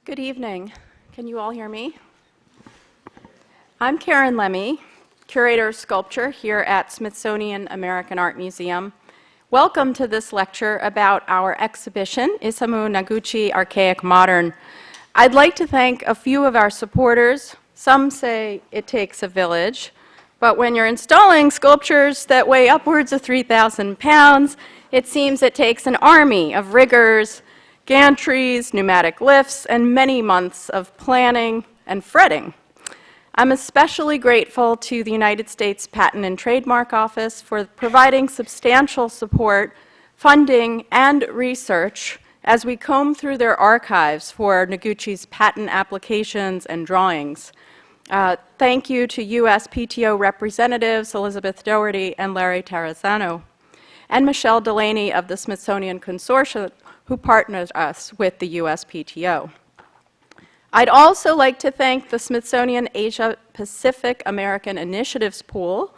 Good evening. Can you all hear me? I'm Karen Lemmy, Curator of Sculpture here at Smithsonian American Art Museum. Welcome to this lecture about our exhibition, Isamu Noguchi Archaic Modern. I'd like to thank a few of our supporters. Some say it takes a village, but when you're installing sculptures that weigh upwards of 3,000 pounds, it seems it takes an army of riggers, gantries, pneumatic lifts, and many months of planning and fretting. I'm especially grateful to the United States Patent and Trademark Office for providing substantial support, funding, and research as we comb through their archives for Noguchi's patent applications and drawings. Thank you to USPTO representatives Elizabeth Doherty and Larry Terrazzano, and Michelle Delaney of the Smithsonian Consortium, who partners us with the USPTO. I'd also like to thank the Smithsonian Asia Pacific American Initiatives Pool,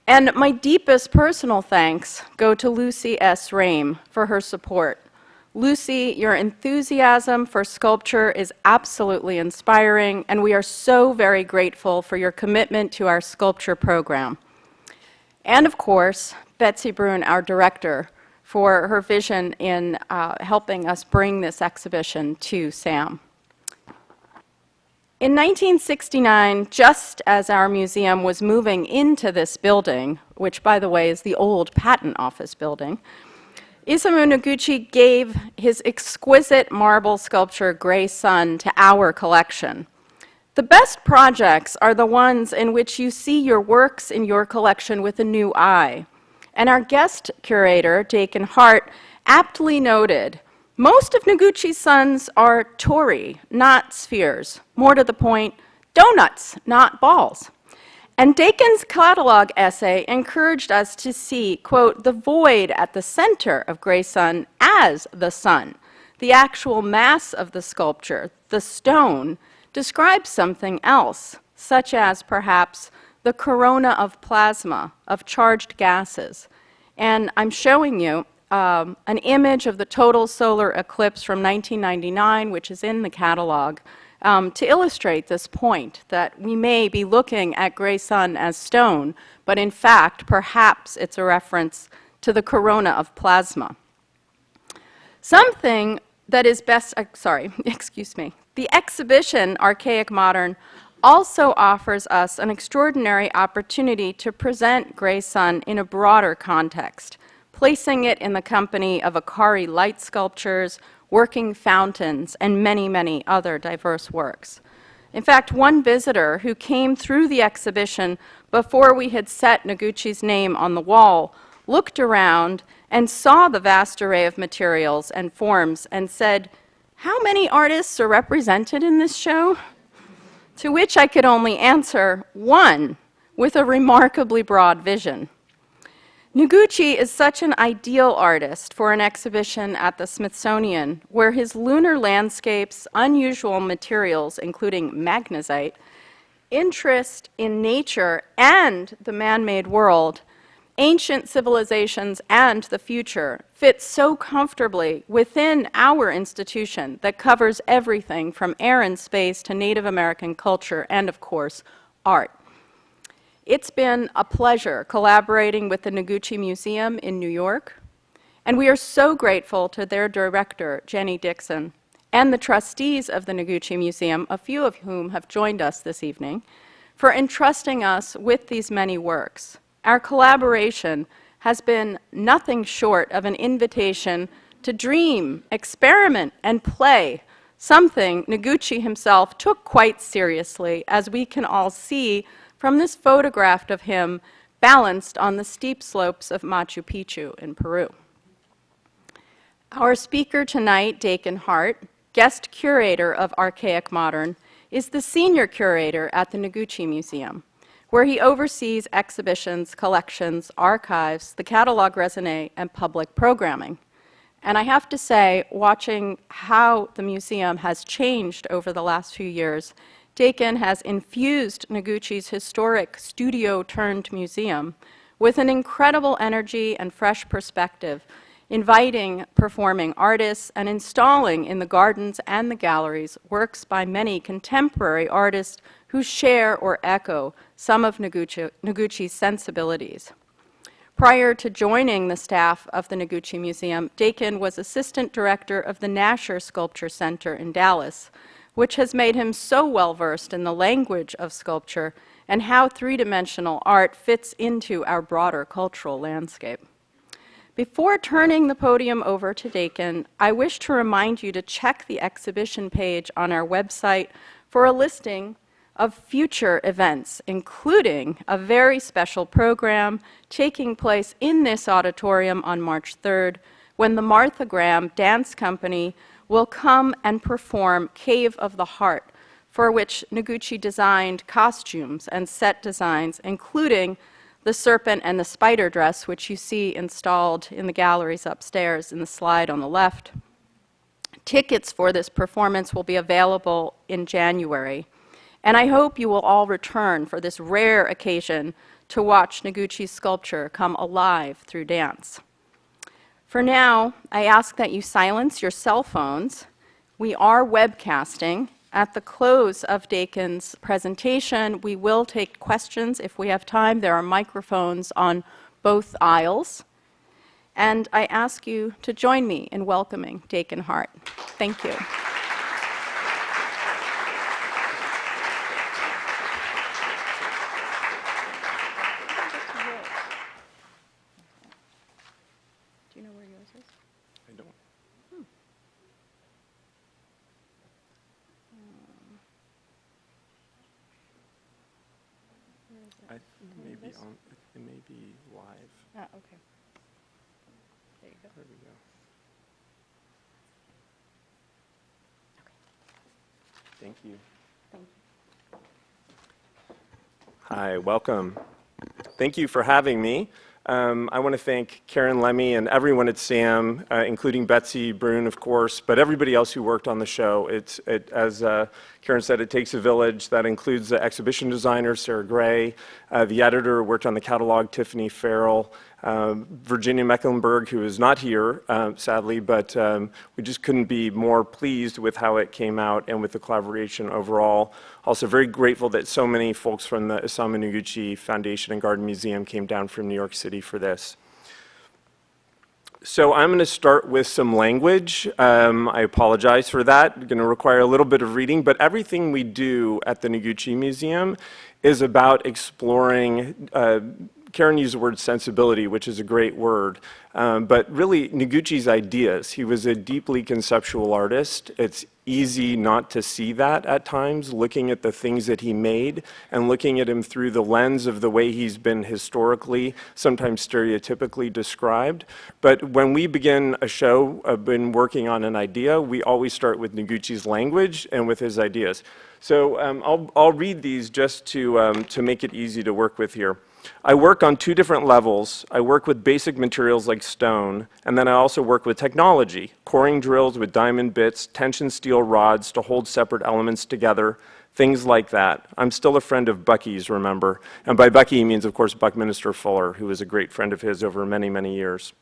and my deepest personal thanks go to Lucy S. Rame for her support. Lucy, your enthusiasm for sculpture is absolutely inspiring, and we are so very grateful for your commitment to our sculpture program. And of course, Betsy Brune, our director, for her vision in helping us bring this exhibition to SAM. In 1969, just as our museum was moving into this building, which by the way is the old patent office building, Isamu Noguchi gave his exquisite marble sculpture Gray Sun to our collection. The best projects are the ones in which you see your works in your collection with a new eye. And our guest curator, Dakin Hart, aptly noted, most of Noguchi's sons are tori, not spheres. More to the point, donuts, not balls. And Dakin's catalog essay encouraged us to see, quote, the void at the center of Gray Sun as the sun. The actual mass of the sculpture, the stone, describes something else, such as perhaps the corona of plasma, of charged gases. And I'm showing you an image of the total solar eclipse from 1999, which is in the catalog, to illustrate this point that we may be looking at Gray Sun as stone, but in fact, perhaps it's a reference to the corona of plasma. Something that is best, excuse me, the exhibition, Archaic Modern, also offers us an extraordinary opportunity to present Gray Sun in a broader context, placing it in the company of Akari light sculptures, working fountains, and many, many other diverse works. In fact, one visitor who came through the exhibition before we had set Noguchi's name on the wall looked around and saw the vast array of materials and forms and said, "How many artists are represented in this show?" To which I could only answer, one, with a remarkably broad vision. Noguchi is such an ideal artist for an exhibition at the Smithsonian, where his lunar landscapes, unusual materials, including magnesite, interest in nature and the man-made world, ancient civilizations and the future, fit so comfortably within our institution that covers everything from air and space to Native American culture and, of course, art. It's been a pleasure collaborating with the Noguchi Museum in New York, and we are so grateful to their director, Jenny Dixon, and the trustees of the Noguchi Museum, a few of whom have joined us this evening, for entrusting us with these many works. Our collaboration has been nothing short of an invitation to dream, experiment, and play, something Noguchi himself took quite seriously, as we can all see from this photograph of him balanced on the steep slopes of Machu Picchu in Peru. Our speaker tonight, Dakin Hart, guest curator of Archaic Modern, is the senior curator at the Noguchi Museum, where he oversees exhibitions, collections, archives, the catalog raisonné, and public programming. And I have to say, watching how the museum has changed over the last few years, Dakin has infused Noguchi's historic studio-turned museum with an incredible energy and fresh perspective inviting performing artists and installing in the gardens and the galleries works by many contemporary artists who share or echo some of Noguchi's sensibilities. Prior to joining the staff of the Noguchi Museum, Dakin was assistant director of the Nasher Sculpture Center in Dallas, which has made him so well-versed in the language of sculpture and how three-dimensional art fits into our broader cultural landscape. Before turning the podium over to Dakin, I wish to remind you to check the exhibition page on our website for a listing of future events, including a very special program taking place in this auditorium on March 3rd, when the Martha Graham Dance Company will come and perform Cave of the Heart, for which Noguchi designed costumes and set designs, including the serpent and the spider dress, which you see installed in the galleries upstairs in the slide on the left. Tickets for this performance will be available in January. And I hope you will all return for this rare occasion to watch Noguchi's sculpture come alive through dance. For now, I ask that you silence your cell phones. We are webcasting. At the close of Dakin's presentation, we will take questions if we have time. There are microphones on both aisles. And I ask you to join me in welcoming Dakin Hart. Thank you. It may be live. Ah, okay. There you go. There we go. Okay. Thank you. Thank you. Hi, welcome. Thank you for having me. I want to thank Karen Lemmy and everyone at SAM, including Betsy Brune, of course, but everybody else who worked on the show. As Karen said, it takes a village. That includes the exhibition designer, Sarah Gray, the editor worked on the catalog, Tiffany Farrell, Virginia Mecklenburg, who is not here, sadly, but we just couldn't be more pleased with how it came out and with the collaboration overall. Also very grateful that so many folks from the Isamu Noguchi Foundation and Gardner Museum came down from New York City for this. So I'm going to start with some language. I apologize for that. It's going to require a little bit of reading, but everything we do at the Noguchi Museum is about exploring Karen used the word sensibility, which is a great word, but really Noguchi's ideas. He was a deeply conceptual artist. It's easy not to see that at times, looking at the things that he made and looking at him through the lens of the way he's been historically, sometimes stereotypically described. But when we begin a show, been working on an idea, we always start with Noguchi's language and with his ideas. So I'll read these just to make it easy to work with here. I work on two different levels. I work with basic materials like stone, and then I also work with technology, coring drills with diamond bits, tension steel rods to hold separate elements together, things like that. I'm still a friend of Bucky's, remember. And by Bucky, he means, of course, Buckminster Fuller, who was a great friend of his over many, many years.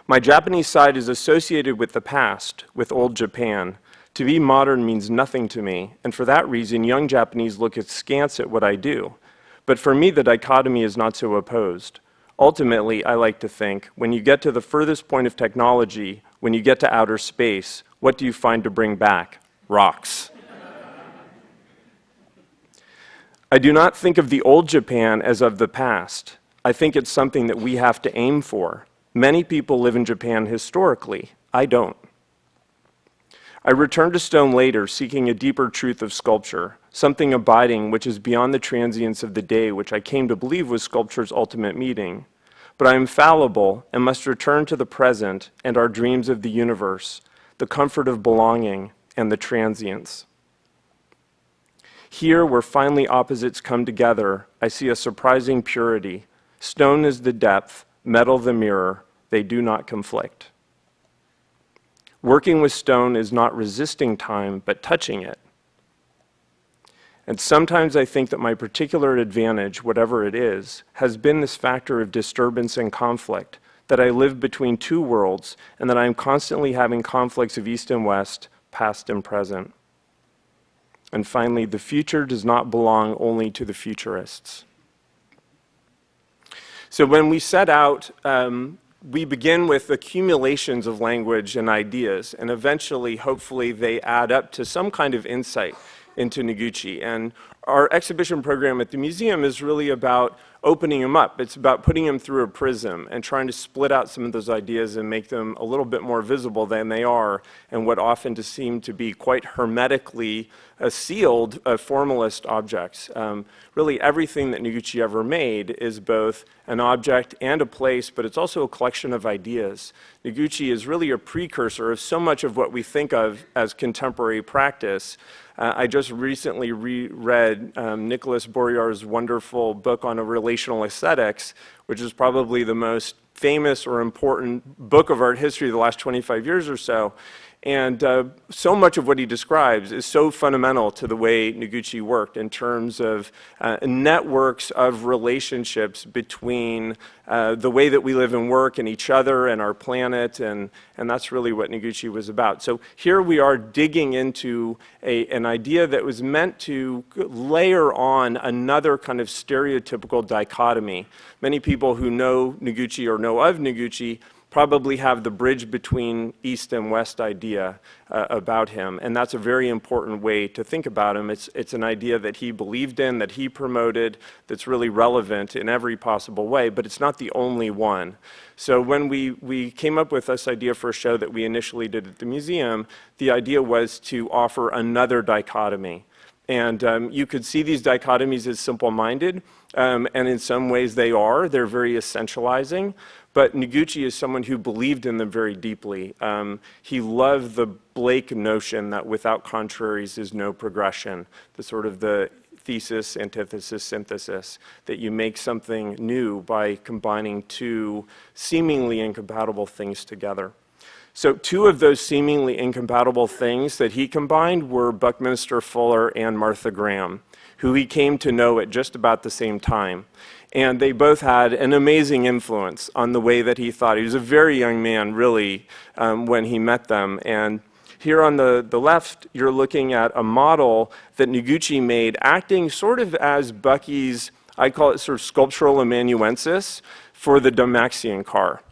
My Japanese side is associated with the past, with old Japan. To be modern means nothing to me, and for that reason, young Japanese look askance at what I do. But for me, the dichotomy is not so opposed. Ultimately, I like to think, when you get to the furthest point of technology, when you get to outer space, what do you find to bring back? Rocks. I do not think of the old Japan as of the past. I think it's something that we have to aim for. Many people live in Japan historically. I don't. I returned to stone later, seeking a deeper truth of sculpture, something abiding which is beyond the transience of the day, which I came to believe was sculpture's ultimate meaning. But I am fallible and must return to the present and our dreams of the universe, the comfort of belonging and the transience. Here, where finally opposites come together, I see a surprising purity. Stone is the depth, metal the mirror. They do not conflict. Working with stone is not resisting time, but touching it. And sometimes I think that my particular advantage, whatever it is, has been this factor of disturbance and conflict, that I live between two worlds, and that I am constantly having conflicts of East and West, past and present. And finally, the future does not belong only to the futurists. So when we set out, we begin with accumulations of language and ideas, and eventually, hopefully, they add up to some kind of insight into Noguchi. And our exhibition program at the museum is really about opening them up. It's about putting them through a prism and trying to split out some of those ideas and make them a little bit more visible than they are, and what often seem to be quite hermetically sealed formalist objects. Really, everything that Noguchi ever made is both an object and a place, but it's also a collection of ideas. Noguchi is really a precursor of so much of what we think of as contemporary practice. I just recently reread Nicholas Boryar's wonderful book on relational aesthetics, which is probably the most famous or important book of art history of the last 25 years or so. And so much of what he describes is so fundamental to the way Noguchi worked in terms of networks of relationships between the way that we live and work and each other and our planet, and that's really what Noguchi was about. So here we are digging into an idea that was meant to layer on another kind of stereotypical dichotomy. Many people who know Noguchi or know of Noguchi probably have the bridge between East and West idea about him, and that's a very important way to think about him. It's an idea that he believed in, that he promoted, that's really relevant in every possible way, but it's not the only one. So when we came up with this idea for a show that we initially did at the museum, the idea was to offer another dichotomy. And you could see these dichotomies as simple-minded, and in some ways they are. They're very essentializing. But Noguchi is someone who believed in them very deeply. He loved the Blake notion that without contraries is no progression, the sort of the thesis, antithesis, synthesis, that you make something new by combining two seemingly incompatible things together. So two of those seemingly incompatible things that he combined were Buckminster Fuller and Martha Graham, who he came to know at just about the same time. And they both had an amazing influence on the way that he thought. He was a very young man, really, when he met them. And here on the left, you're looking at a model that Noguchi made, acting sort of as Bucky's, I call it sort of sculptural amanuensis for the Dymaxion car.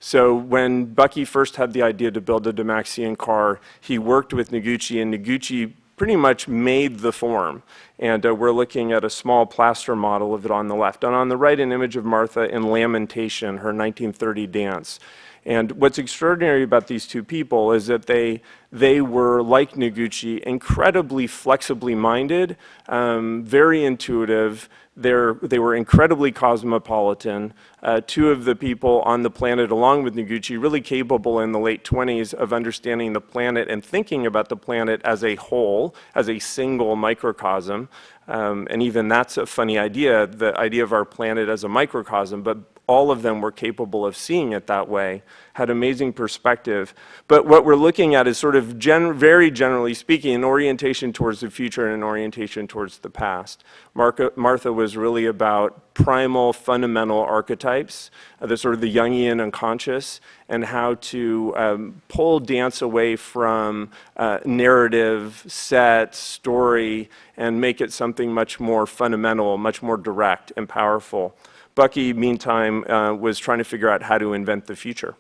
So when Bucky first had the idea to build a Dymaxion car, he worked with Noguchi, and Noguchi pretty much made the form. And we're looking at a small plaster model of it on the left. And on the right, an image of Martha in Lamentation, her 1930 dance. And what's extraordinary about these two people is that they were, like Noguchi, incredibly flexibly minded, very intuitive. They were incredibly cosmopolitan. Two of the people on the planet, along with Noguchi, really capable in the late 20s of understanding the planet and thinking about the planet as a whole, as a single microcosm. And even that's a funny idea, the idea of our planet as a microcosm, but all of them were capable of seeing it that way, had amazing perspective. But what we're looking at is sort of very generally speaking, an orientation towards the future and an orientation towards the past. Martha was really about primal, fundamental archetypes, the sort of the Jungian unconscious, and how to pull dance away from narrative, set, story, and make it something much more fundamental, much more direct and powerful. Bucky, meantime, was trying to figure out how to invent the future.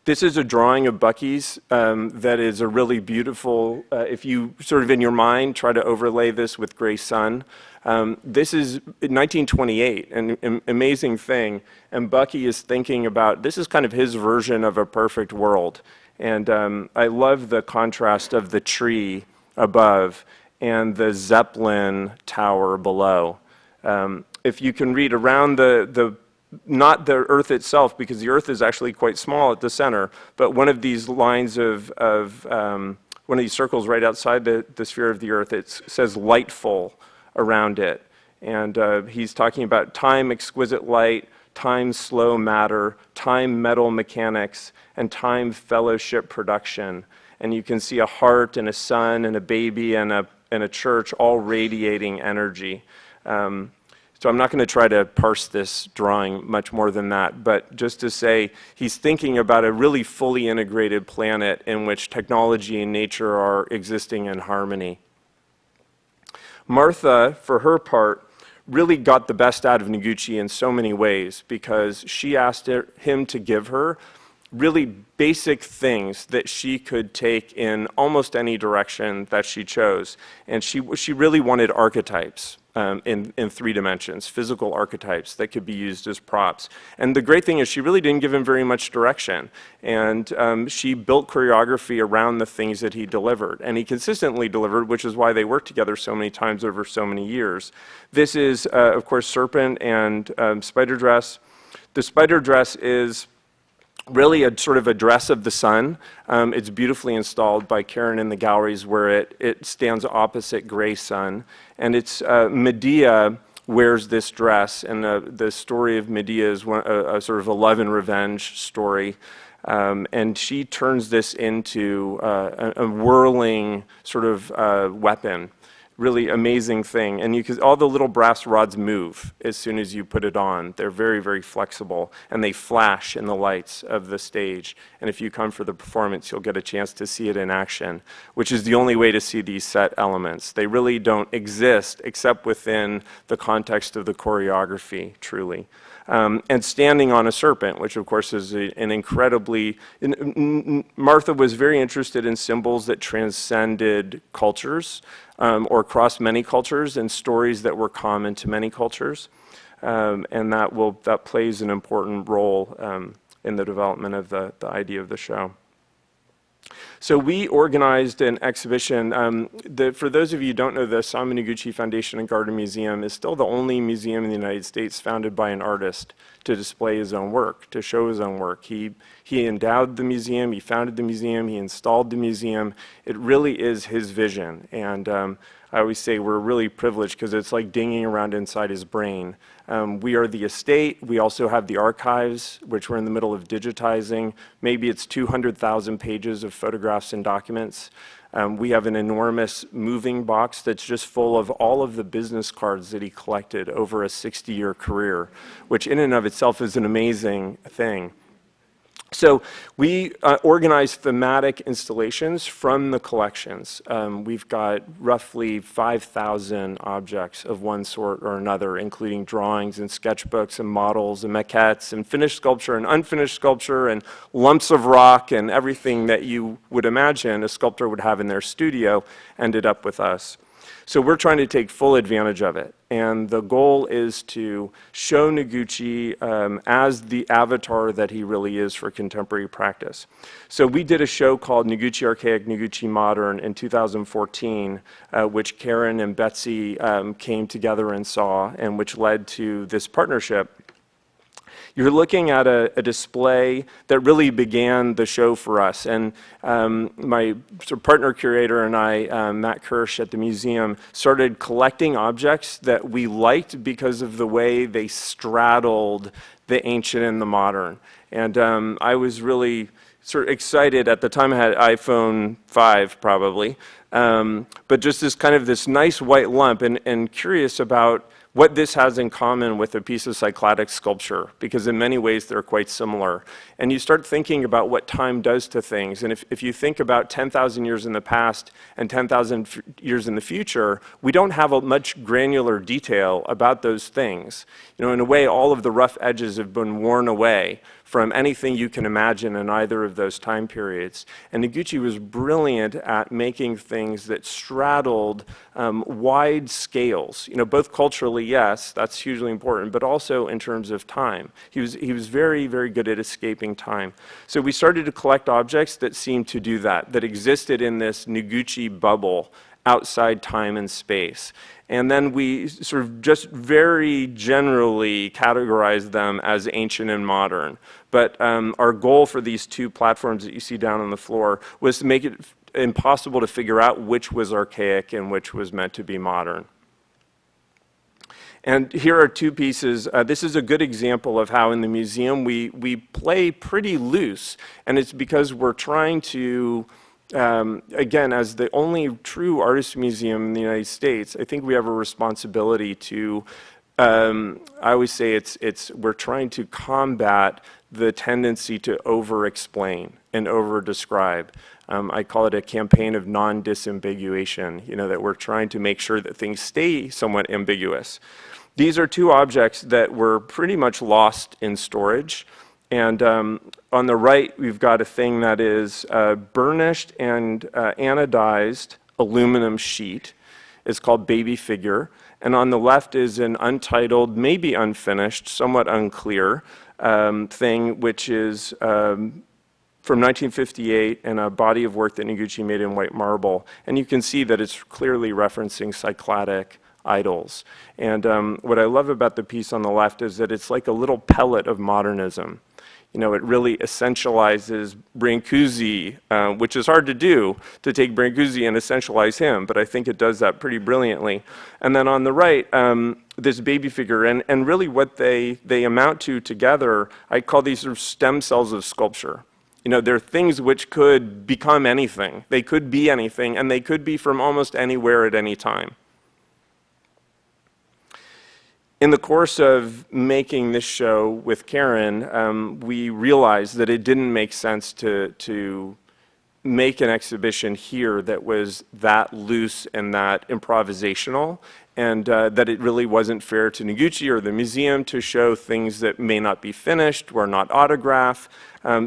This is a drawing of Bucky's that is a really beautiful, if you sort of in your mind try to overlay this with Gray Sun. This is 1928, an amazing thing, and Bucky is thinking about, this is kind of his version of a perfect world. And I love the contrast of the tree above and the Zeppelin tower below. If you can read around not the Earth itself, because the Earth is actually quite small at the center, but one of these lines of one of these circles right outside the sphere of the Earth, it says lightful around it. And he's talking about time, exquisite light, time, slow matter, time, metal mechanics, and time, fellowship, production. And you can see a heart and a sun and a baby and a church all radiating energy. So I'm not going to try to parse this drawing much more than that, but just to say he's thinking about a really fully integrated planet in which technology and nature are existing in harmony. Martha, for her part, really got the best out of Noguchi in so many ways because she asked him to give her really basic things that she could take in almost any direction that she chose. And she really wanted archetypes in 3 dimensions, physical archetypes that could be used as props. And the great thing is she really didn't give him very much direction. And she built choreography around the things that he delivered. And he consistently delivered, which is why they worked together so many times over so many years. This is, of course, Serpent and Spider Dress. The Spider Dress is really a sort of a dress of the sun. It's beautifully installed by Karen in the galleries where it stands opposite Gray Sun. And it's Medea wears this dress, and the story of Medea is a sort of a love and revenge story. And she turns this into a whirling sort of weapon. Really amazing thing. And all the little brass rods move as soon as you put it on. They're very, very flexible, and they flash in the lights of the stage. And if you come for the performance, you'll get a chance to see it in action, which is the only way to see these set elements. They really don't exist except within the context of the choreography, truly. And standing on a serpent, which of course is an incredibly, Martha was very interested in symbols that transcended cultures or crossed many cultures and stories that were common to many cultures. And that plays an important role in the development of the idea of the show. So we organized an exhibition. For those of you who don't know, the Isamu Noguchi Foundation and Gardner Museum is still the only museum in the United States founded by an artist to display his own work, to show his own work. He endowed the museum, he founded the museum, he installed the museum. It really is his vision. And I always say we're really privileged because it's like dinging around inside his brain. We are the estate. We also have the archives, which we're in the middle of digitizing. Maybe it's 200,000 pages of photographs and documents. We have an enormous moving box that's just full of all of the business cards that he collected over a 60-year career, which in and of itself is an amazing thing. So we organize thematic installations from the collections. We've got roughly 5,000 objects of one sort or another, including drawings and sketchbooks and models and maquettes and finished sculpture and unfinished sculpture and lumps of rock, and everything that you would imagine a sculptor would have in their studio ended up with us. So we're trying to take full advantage of it. And the goal is to show Noguchi as the avatar that he really is for contemporary practice. So we did a show called Noguchi Archaic, Noguchi Modern in 2014, which Karen and Betsy came together and saw, and which led to this partnership. You're looking at a display that really began the show for us. And my sort of partner curator and I, Matt Kirsch at the museum, started collecting objects that we liked because of the way they straddled the ancient and the modern. And I was really sort of excited. At the time I had iPhone 5 probably, but just this nice white lump, and curious about what this has in common with a piece of cycladic sculpture, because in many ways they're quite similar. And you start thinking about what time does to things. And if you think about 10,000 years in the past and 10,000 years in the future, we don't have a much granular detail about those things. You know, in a way, all of the rough edges have been worn away from anything you can imagine in either of those time periods. And Noguchi was brilliant at making things that straddled wide scales, you know, both culturally, yes, that's hugely important, but also in terms of time. He was very, very good at escaping time. So we started to collect objects that seemed to do that existed in this Noguchi bubble outside time and space. And then we sort of just very generally categorized them as ancient and modern. But our goal for these two platforms that you see down on the floor was to make it impossible to figure out which was archaic and which was meant to be modern. And here are two pieces. This is a good example of how in the museum we play pretty loose. And it's because we're trying to, again, as the only true artist museum in the United States, I think we have a responsibility to I always say we're trying to combat the tendency to over-explain and over-describe. I call it a campaign of non-disambiguation, that we're trying to make sure that things stay somewhat ambiguous. These are two objects that were pretty much lost in storage. And on the right, we've got a thing that is burnished and anodized aluminum sheet. It's called Baby Figure. And on the left is an untitled, maybe unfinished, somewhat unclear thing, which is from 1958 and a body of work that Noguchi made in white marble. And you can see that it's clearly referencing Cycladic idols. And what I love about the piece on the left is that it's like a little pellet of modernism. It really essentializes Brancusi, which is hard to do, to take Brancusi and essentialize him, but I think it does that pretty brilliantly. And then on the right, this baby figure, and really what they amount to together, I call these sort of stem cells of sculpture. They're things which could become anything. They could be anything, and they could be from almost anywhere at any time. In the course of making this show with Karen, we realized that it didn't make sense to make an exhibition here that was that loose and that improvisational, and that it really wasn't fair to Noguchi or the museum to show things that may not be finished or not autograph.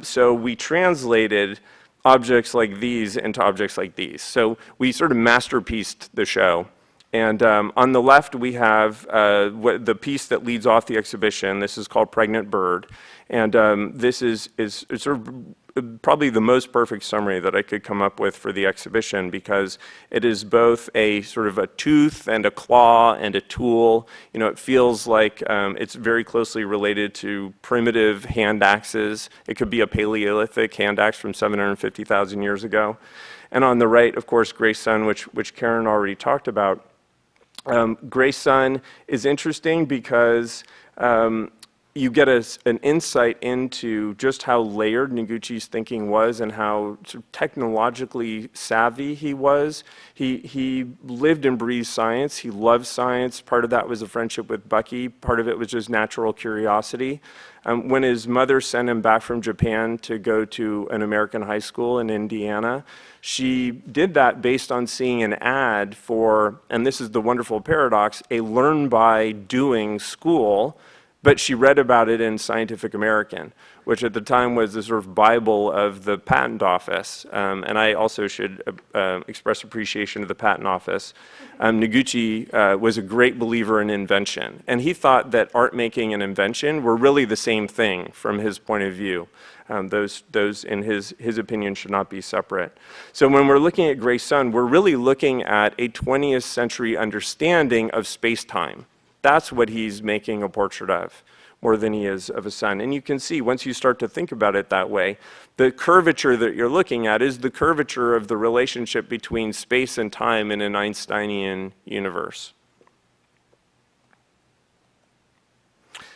So we translated objects like these into objects like these. So we sort of masterpieced the show. And on the left, we have the piece that leads off the exhibition. This is called Pregnant Bird. And this is sort of probably the most perfect summary that I could come up with for the exhibition, because it is both a sort of a tooth and a claw and a tool. It feels like it's very closely related to primitive hand axes. It could be a Paleolithic hand axe from 750,000 years ago. And on the right, of course, Gray Sun, which Karen already talked about. Gray Sun is interesting because you get an insight into just how layered Noguchi's thinking was and how sort of technologically savvy he was. He lived and breathed science. He loved science. Part of that was a friendship with Bucky. Part of it was just natural curiosity. When his mother sent him back from Japan to go to an American high school in Indiana, she did that based on seeing an ad for, and this is the wonderful paradox, a learn by doing school. But she read about it in Scientific American, which at the time was the sort of Bible of the patent office. And I also should express appreciation of the patent office. Noguchi was a great believer in invention. And he thought that art making and invention were really the same thing from his point of view. Those in his opinion, should not be separate. So when we're looking at Gray Sun, we're really looking at a 20th century understanding of space-time. That's what he's making a portrait of, more than he is of a sun. And you can see, once you start to think about it that way, the curvature that you're looking at is the curvature of the relationship between space and time in an Einsteinian universe.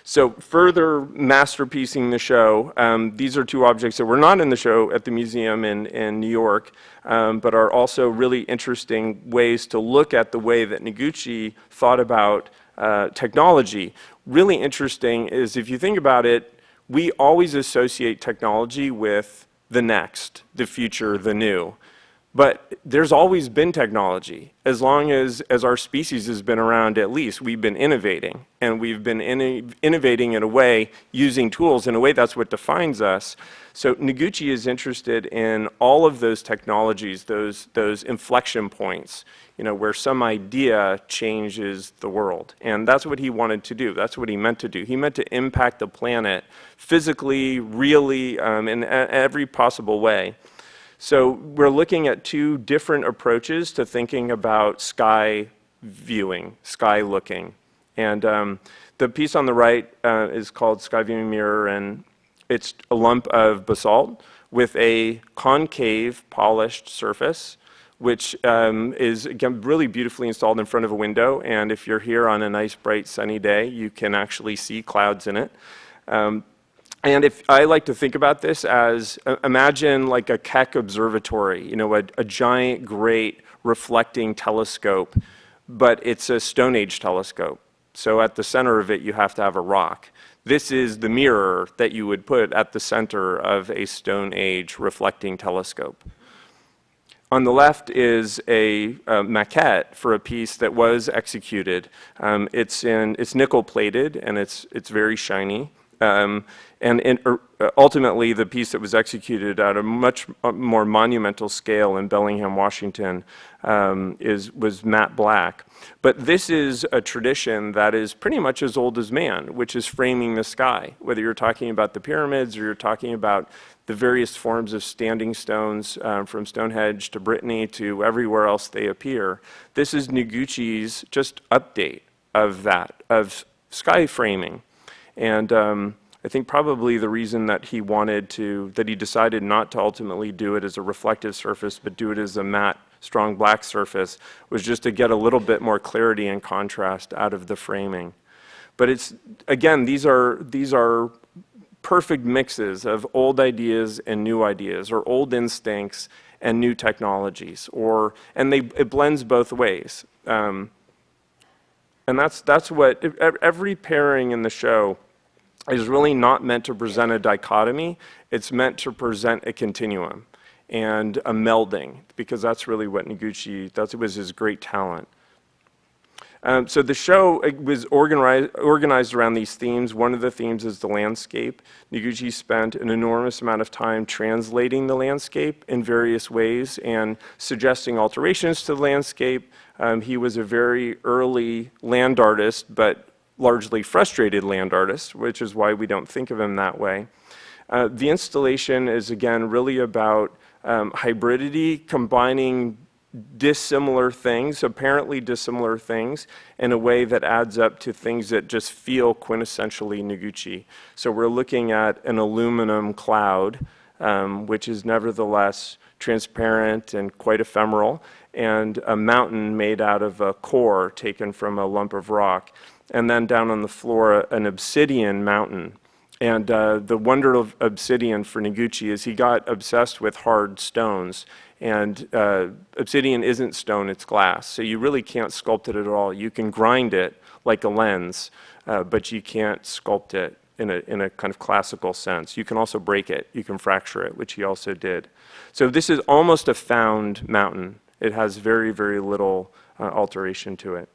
So further masterpiecing the show, these are two objects that were not in the show at the museum in New York, but are also really interesting ways to look at the way that Noguchi thought about technology. Really interesting is, if you think about it, we always associate technology with the next, the future, the new. But there's always been technology. As long as our species has been around, at least, we've been innovating. And we've been innovating in a way, using tools in a way that's what defines us. So Noguchi is interested in all of those technologies, those inflection points, where some idea changes the world. And that's what he wanted to do. That's what he meant to do. He meant to impact the planet physically, really, in every possible way. So we're looking at two different approaches to thinking about sky viewing, sky looking. And the piece on the right is called Sky Viewing Mirror, and it's a lump of basalt with a concave polished surface, which is, again, really beautifully installed in front of a window. And if you're here on a nice, bright, sunny day, you can actually see clouds in it. And if I like to think about this as, imagine like a Keck observatory, a giant, great reflecting telescope, but it's a Stone Age telescope. So at the center of it, you have to have a rock. This is the mirror that you would put at the center of a Stone Age reflecting telescope. On the left is a maquette for a piece that was executed. It's nickel plated and it's very shiny. Ultimately, the piece that was executed at a much more monumental scale in Bellingham, Washington, was matte black. But this is a tradition that is pretty much as old as man, which is framing the sky. Whether you're talking about the pyramids or you're talking about the various forms of standing stones, from Stonehenge to Brittany to everywhere else they appear, this is Noguchi's just update of that, of sky framing. And I think probably the reason that he decided not to ultimately do it as a reflective surface, but do it as a matte, strong black surface, was just to get a little bit more clarity and contrast out of the framing. But it's, again, these are perfect mixes of old ideas and new ideas, or old instincts and new technologies, and it blends both ways. And that's what every pairing in the show is really not meant to present a dichotomy. It's meant to present a continuum and a melding, because that's really what Noguchi, that was his great talent. So the show was organized around these themes. One of the themes is the landscape. Noguchi spent an enormous amount of time translating the landscape in various ways and suggesting alterations to the landscape. He was a very early land artist, but largely frustrated land artist, which is why we don't think of him that way. The installation is, again, really about hybridity, combining apparently dissimilar things, in a way that adds up to things that just feel quintessentially Noguchi. So we're looking at an aluminum cloud, which is nevertheless transparent and quite ephemeral, and a mountain made out of a core taken from a lump of rock. And then down on the floor, an obsidian mountain. And the wonder of obsidian for Noguchi is he got obsessed with hard stones. And obsidian isn't stone, it's glass. So you really can't sculpt it at all. You can grind it like a lens, but you can't sculpt it in a kind of classical sense. You can also break it. You can fracture it, which he also did. So this is almost a found mountain. It has very, very little alteration to it.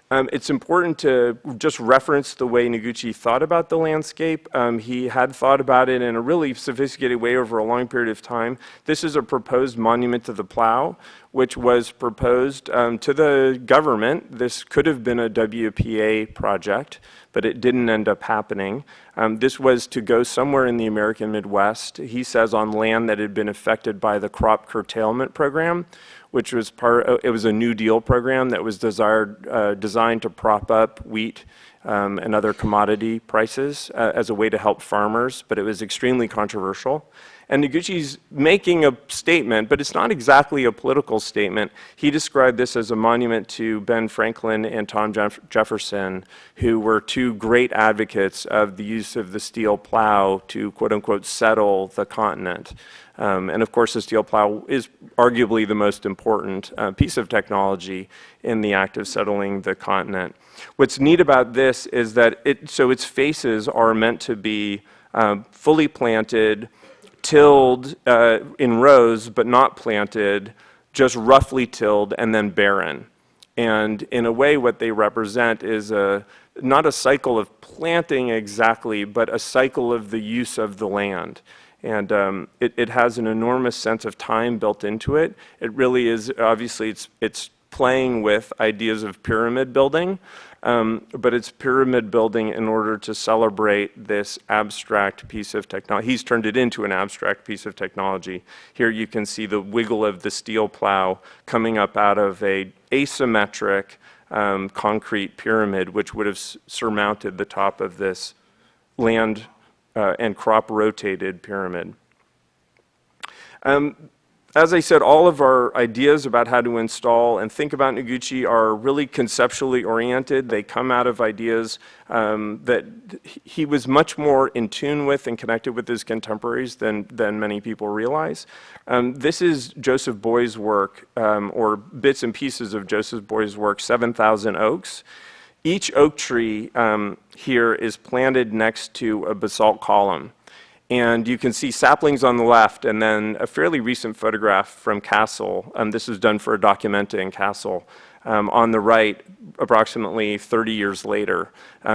It's important to just reference the way Noguchi thought about the landscape. He had thought about it in a really sophisticated way over a long period of time. This is a proposed monument to the Plow, which was proposed to the government. This could have been a WPA project, but it didn't end up happening. This was to go somewhere in the American Midwest. He says on land that had been affected by the crop curtailment program, which was it was a New Deal program that was designed to prop up wheat and other commodity prices as a way to help farmers, but it was extremely controversial. And Noguchi's making a statement, but it's not exactly a political statement. He described this as a monument to Ben Franklin and Tom Jefferson, who were two great advocates of the use of the steel plow to, quote unquote, settle the continent. And of course, the steel plow is arguably the most important piece of technology in the act of settling the continent. What's neat about this is that its faces are meant to be fully planted, tilled in rows, but not planted, just roughly tilled and then barren. And in a way, what they represent is not a cycle of planting exactly, but a cycle of the use of the land. And it has an enormous sense of time built into it. It really is, obviously, it's playing with ideas of pyramid building, but it's pyramid building in order to celebrate this abstract piece of technology. He's turned it into an abstract piece of technology. Here you can see the wiggle of the steel plow coming up out of a asymmetric concrete pyramid, which would have surmounted the top of this land and crop rotated pyramid. As I said, all of our ideas about how to install and think about Noguchi are really conceptually oriented. They come out of ideas that he was much more in tune with and connected with his contemporaries than many people realize. This is Joseph Boy's work, or bits and pieces of Joseph Boy's work, 7,000 Oaks. Each oak tree here is planted next to a basalt column. And you can see saplings on the left, and then a fairly recent photograph from Kassel. This was done for a documenta in Kassel. On the right, approximately 30 years later.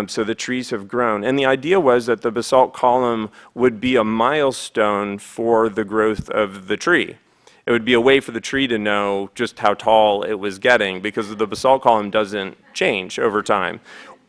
So the trees have grown. And the idea was that the basalt column would be a milestone for the growth of the tree. It would be a way for the tree to know just how tall it was getting, because the basalt column doesn't change over time.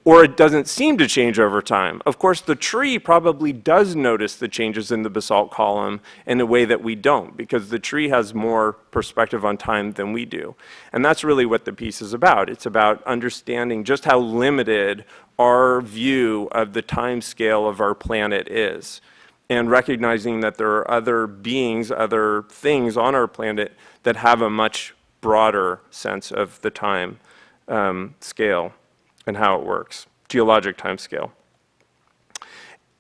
Or it doesn't seem to change over time. Of course, the tree probably does notice the changes in the basalt column in a way that we don't, because the tree has more perspective on time than we do. And that's really what the piece is about. It's about understanding just how limited our view of the time scale of our planet is, and recognizing that there are other beings, other things on our planet that have a much broader sense of the time scale and how it works, geologic time scale.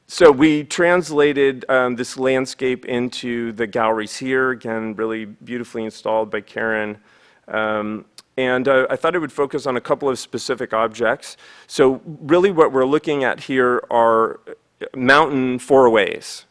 So we translated this landscape into the galleries here, again, really beautifully installed by Karen. And I thought I would focus on a couple of specific objects. So really what we're looking at here are mountain fourways.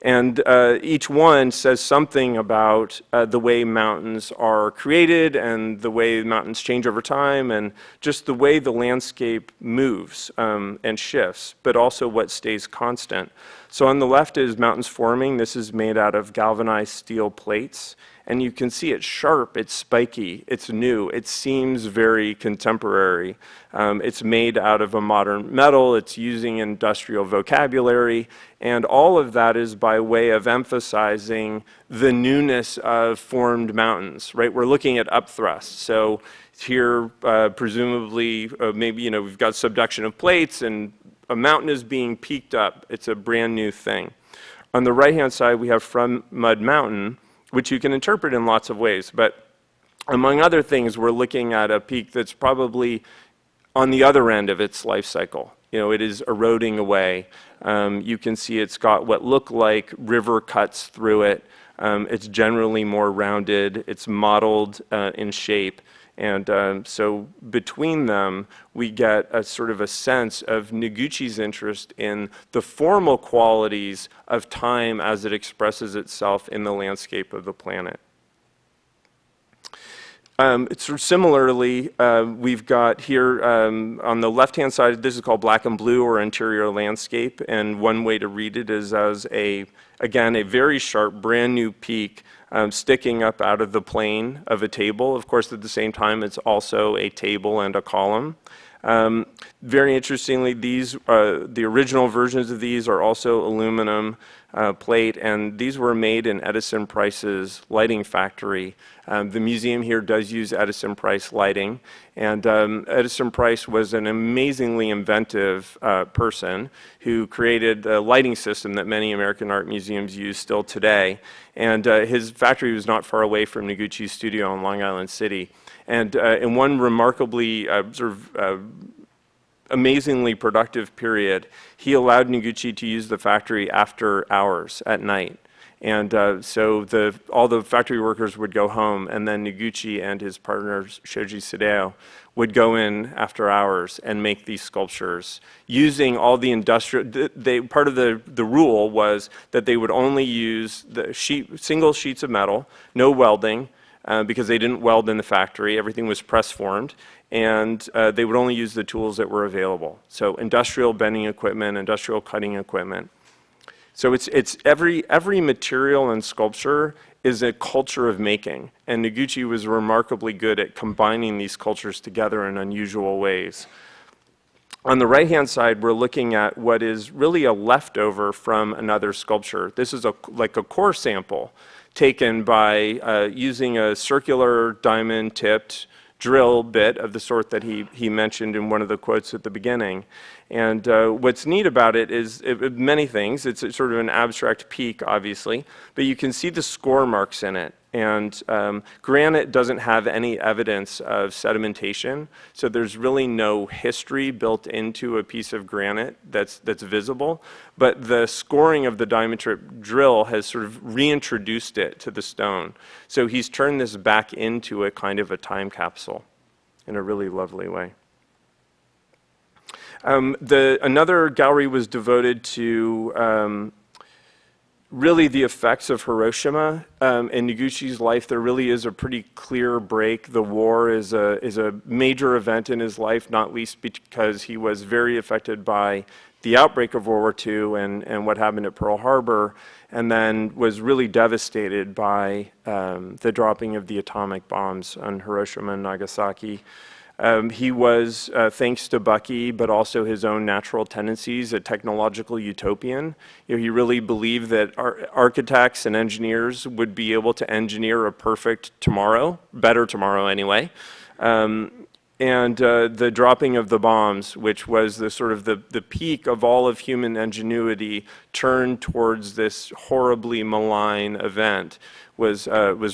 And each one says something about the way mountains are created and the way mountains change over time and just the way the landscape moves and shifts, but also what stays constant. So on the left is mountains forming. This is made out of galvanized steel plates. And you can see it's sharp, it's spiky, it's new, it seems very contemporary. It's made out of a modern metal, it's using industrial vocabulary, and all of that is by way of emphasizing the newness of formed mountains, right? We're looking at upthrust. So here, presumably, maybe, we've got subduction of plates and a mountain is being peaked up. It's a brand new thing. On the right-hand side, we have From Mud Mountain, which you can interpret in lots of ways. But among other things, we're looking at a peak that's probably on the other end of its life cycle. It is eroding away. You can see it's got what look like river cuts through it. It's generally more rounded. It's mottled in shape. And so between them, we get a sort of a sense of Noguchi's interest in the formal qualities of time as it expresses itself in the landscape of the planet. Similarly, we've got here on the left-hand side, this is called Black and Blue, or interior landscape. And one way to read it is as again, a very sharp, brand new peak sticking up out of the plane of a table. Of course, at the same time, it's also a table and a column. Very interestingly, the original versions of these are also aluminum plate, and these were made in Edison Price's lighting factory. The museum here does use Edison Price lighting, and Edison Price was an amazingly inventive person who created a lighting system that many American art museums use still today. And his factory was not far away from Noguchi's studio in Long Island City. And in one remarkably amazingly productive period, he allowed Noguchi to use the factory after hours at night. And so all the factory workers would go home, and then Noguchi and his partner Shoji Sadao would go in after hours and make these sculptures using all the industrial. Part of the rule was that they would only use the single sheets of metal, no welding, because they didn't weld in the factory. Everything was press formed, and they would only use the tools that were available. So industrial bending equipment, industrial cutting equipment. So it's every material in sculpture is a culture of making, and Noguchi was remarkably good at combining these cultures together in unusual ways. On the right-hand side, we're looking at what is really a leftover from another sculpture. This is like a core sample taken by using a circular diamond-tipped drill bit of the sort that he mentioned in one of the quotes at the beginning. And what's neat about it is many things. It's sort of an abstract peak, obviously, but you can see the score marks in it. And granite doesn't have any evidence of sedimentation, so there's really no history built into a piece of granite that's visible. But the scoring of the diamond tip drill has sort of reintroduced it to the stone. So he's turned this back into a kind of a time capsule in a really lovely way. Another gallery was devoted to really the effects of Hiroshima. In Noguchi's life, there really is a pretty clear break. The war is a major event in his life, not least because he was very affected by the outbreak of World War II and what happened at Pearl Harbor, and then was really devastated by the dropping of the atomic bombs on Hiroshima and Nagasaki. He was, thanks to Bucky, but also his own natural tendencies, a technological utopian. He really believed that architects and engineers would be able to engineer a perfect tomorrow, better tomorrow anyway. And the dropping of the bombs, which was the sort of the peak of all of human ingenuity, turned towards this horribly malign event, was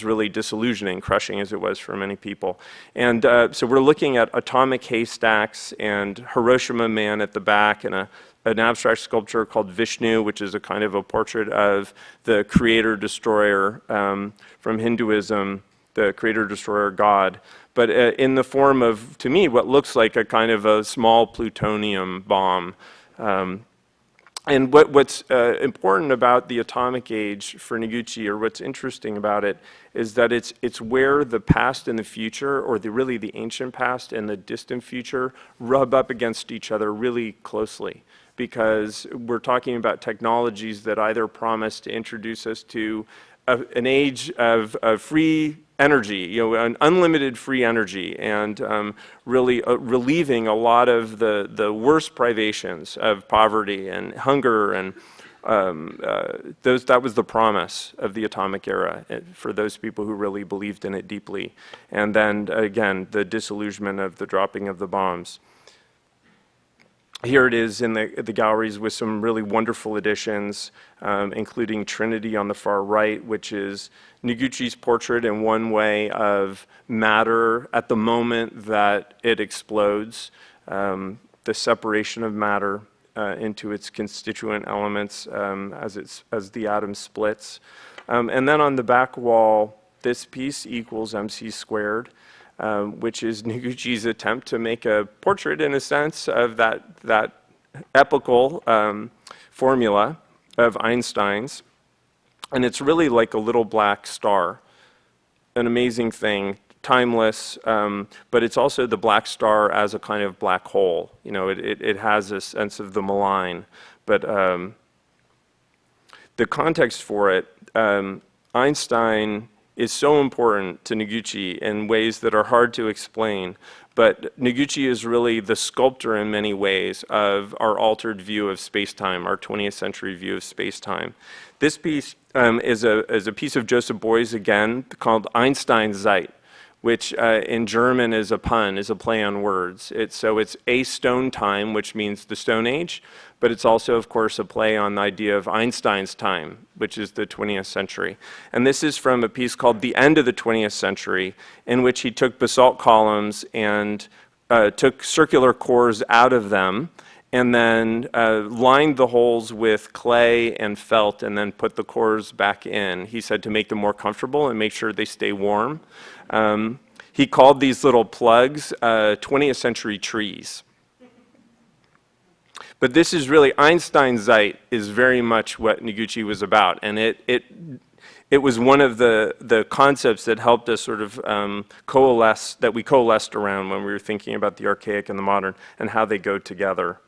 really disillusioning, crushing as it was for many people. And so we're looking at atomic haystacks and Hiroshima Man at the back, and an abstract sculpture called Vishnu, which is a kind of a portrait of the creator-destroyer from Hinduism, the creator-destroyer god, but in the form of, to me, what looks like a kind of a small plutonium bomb. And what's important about the atomic age for Noguchi, or what's interesting about it, is that it's where the past and the future, or really the ancient past and the distant future, rub up against each other really closely. Because we're talking about technologies that either promise to introduce us to an age of free energy, an unlimited free energy, and really relieving a lot of the worst privations of poverty and hunger, and that was the promise of the atomic era for those people who really believed in it deeply. And then again, the disillusionment of the dropping of the bombs. Here it is in the galleries with some really wonderful additions, including Trinity on the far right, which is Noguchi's portrait in one way of matter at the moment that it explodes, the separation of matter into its constituent elements as the atom splits. And then on the back wall, this piece equals MC squared. Which is Noguchi's attempt to make a portrait, in a sense, of that epical formula of Einstein's. And it's really like a little black star, an amazing thing, timeless, but it's also the black star as a kind of black hole. It has a sense of the malign, but the context for it, Einstein is so important to Noguchi in ways that are hard to explain. But Noguchi is really the sculptor in many ways of our altered view of space-time, our 20th century view of space-time. This piece is a piece of Joseph Beuys, again, called Einstein Zeit, which in German is a pun, is a play on words. So it's a stone time, which means the Stone Age, but it's also, of course, a play on the idea of Einstein's time, which is the 20th century. And this is from a piece called The End of the 20th Century, in which he took basalt columns and took circular cores out of them, and then lined the holes with clay and felt, and then put the cores back in, he said, to make them more comfortable and make sure they stay warm. He called these little plugs 20th century trees. But this is really, Einstein Zeit is very much what Noguchi was about, and it was one of the concepts that helped us sort of coalesce, that we coalesced around when we were thinking about the archaic and the modern and how they go together.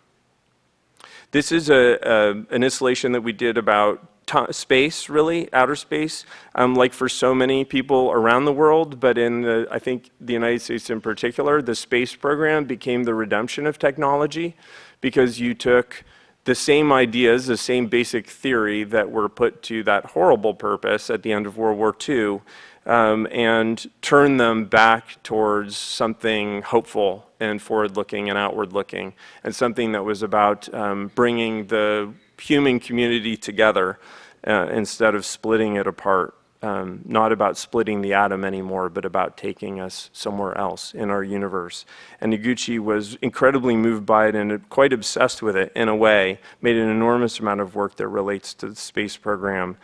This is an installation that we did about space, really, outer space, like for so many people around the world, but I think the United States in particular, the space program became the redemption of technology, because you took the same ideas, the same basic theory that were put to that horrible purpose at the end of World War II, and turned them back towards something hopeful and forward-looking and outward-looking, and something that was about bringing the human community together instead of splitting it apart. Not about splitting the atom anymore, but about taking us somewhere else in our universe. And Noguchi was incredibly moved by it and quite obsessed with it in a way, made an enormous amount of work that relates to the space program.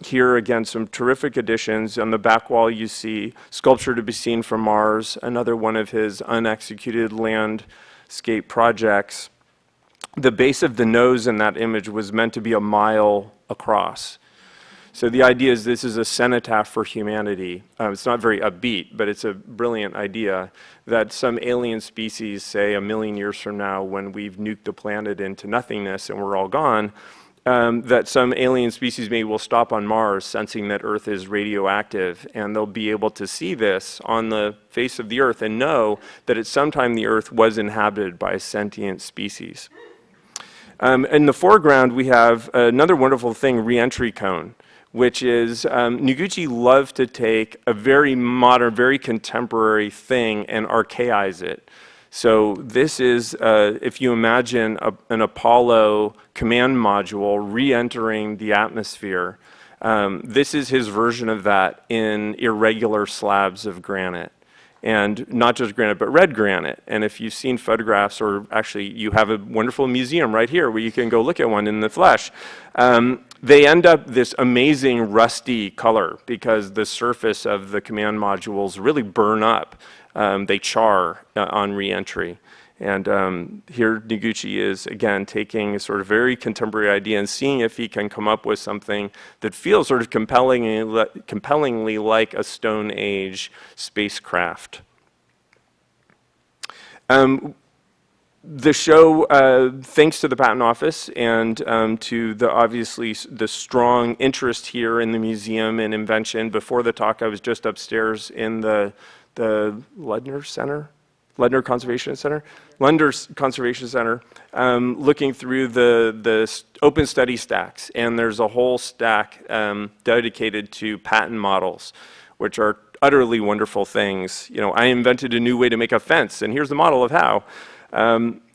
Here again, some terrific additions. On the back wall you see Sculpture to be Seen from Mars, another one of his unexecuted land landscape projects, the base of the nose in that image was meant to be a mile across. So the idea is this is a cenotaph for humanity. It's not very upbeat, but it's a brilliant idea that some alien species, say 1,000,000 years from now, when we've nuked the planet into nothingness and we're all gone, that some alien species maybe will stop on Mars, sensing that Earth is radioactive, and they'll be able to see this on the face of the Earth and know that at some time the Earth was inhabited by a sentient species. In the foreground, we have another wonderful thing, re-entry cone, which is Noguchi loved to take a very modern, very contemporary thing and archaize it. So this is, if you imagine an Apollo command module re-entering the atmosphere, this is his version of that in irregular slabs of granite. And not just granite, but red granite. And if you've seen photographs, or actually you have a wonderful museum right here where you can go look at one in the flesh, they end up this amazing rusty color because the surface of the command modules really burn up. They char on re-entry. And here Noguchi is, again, taking a sort of very contemporary idea and seeing if he can come up with something that feels sort of compellingly like a Stone Age spacecraft. The show, thanks to the Patent Office and to obviously the strong interest here in the museum and invention. Before the talk, I was just upstairs in the Ludner Center? Ludner Conservation Center? Lunder's Conservation Center, looking through the open study stacks, and there's a whole stack dedicated to patent models, which are utterly wonderful things. You know, I invented a new way to make a fence, and here's the model of how.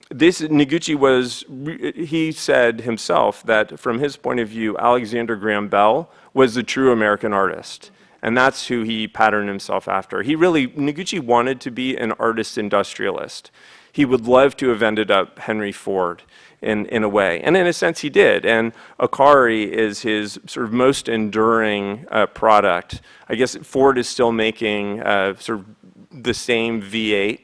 This Noguchi he said himself that from his point of view, Alexander Graham Bell was the true American artist. And that's who he patterned himself after. Noguchi wanted to be an artist industrialist. He would love to have ended up Henry Ford in a way. And in a sense he did. And Akari is his sort of most enduring product. I guess Ford is still making sort of the same V8.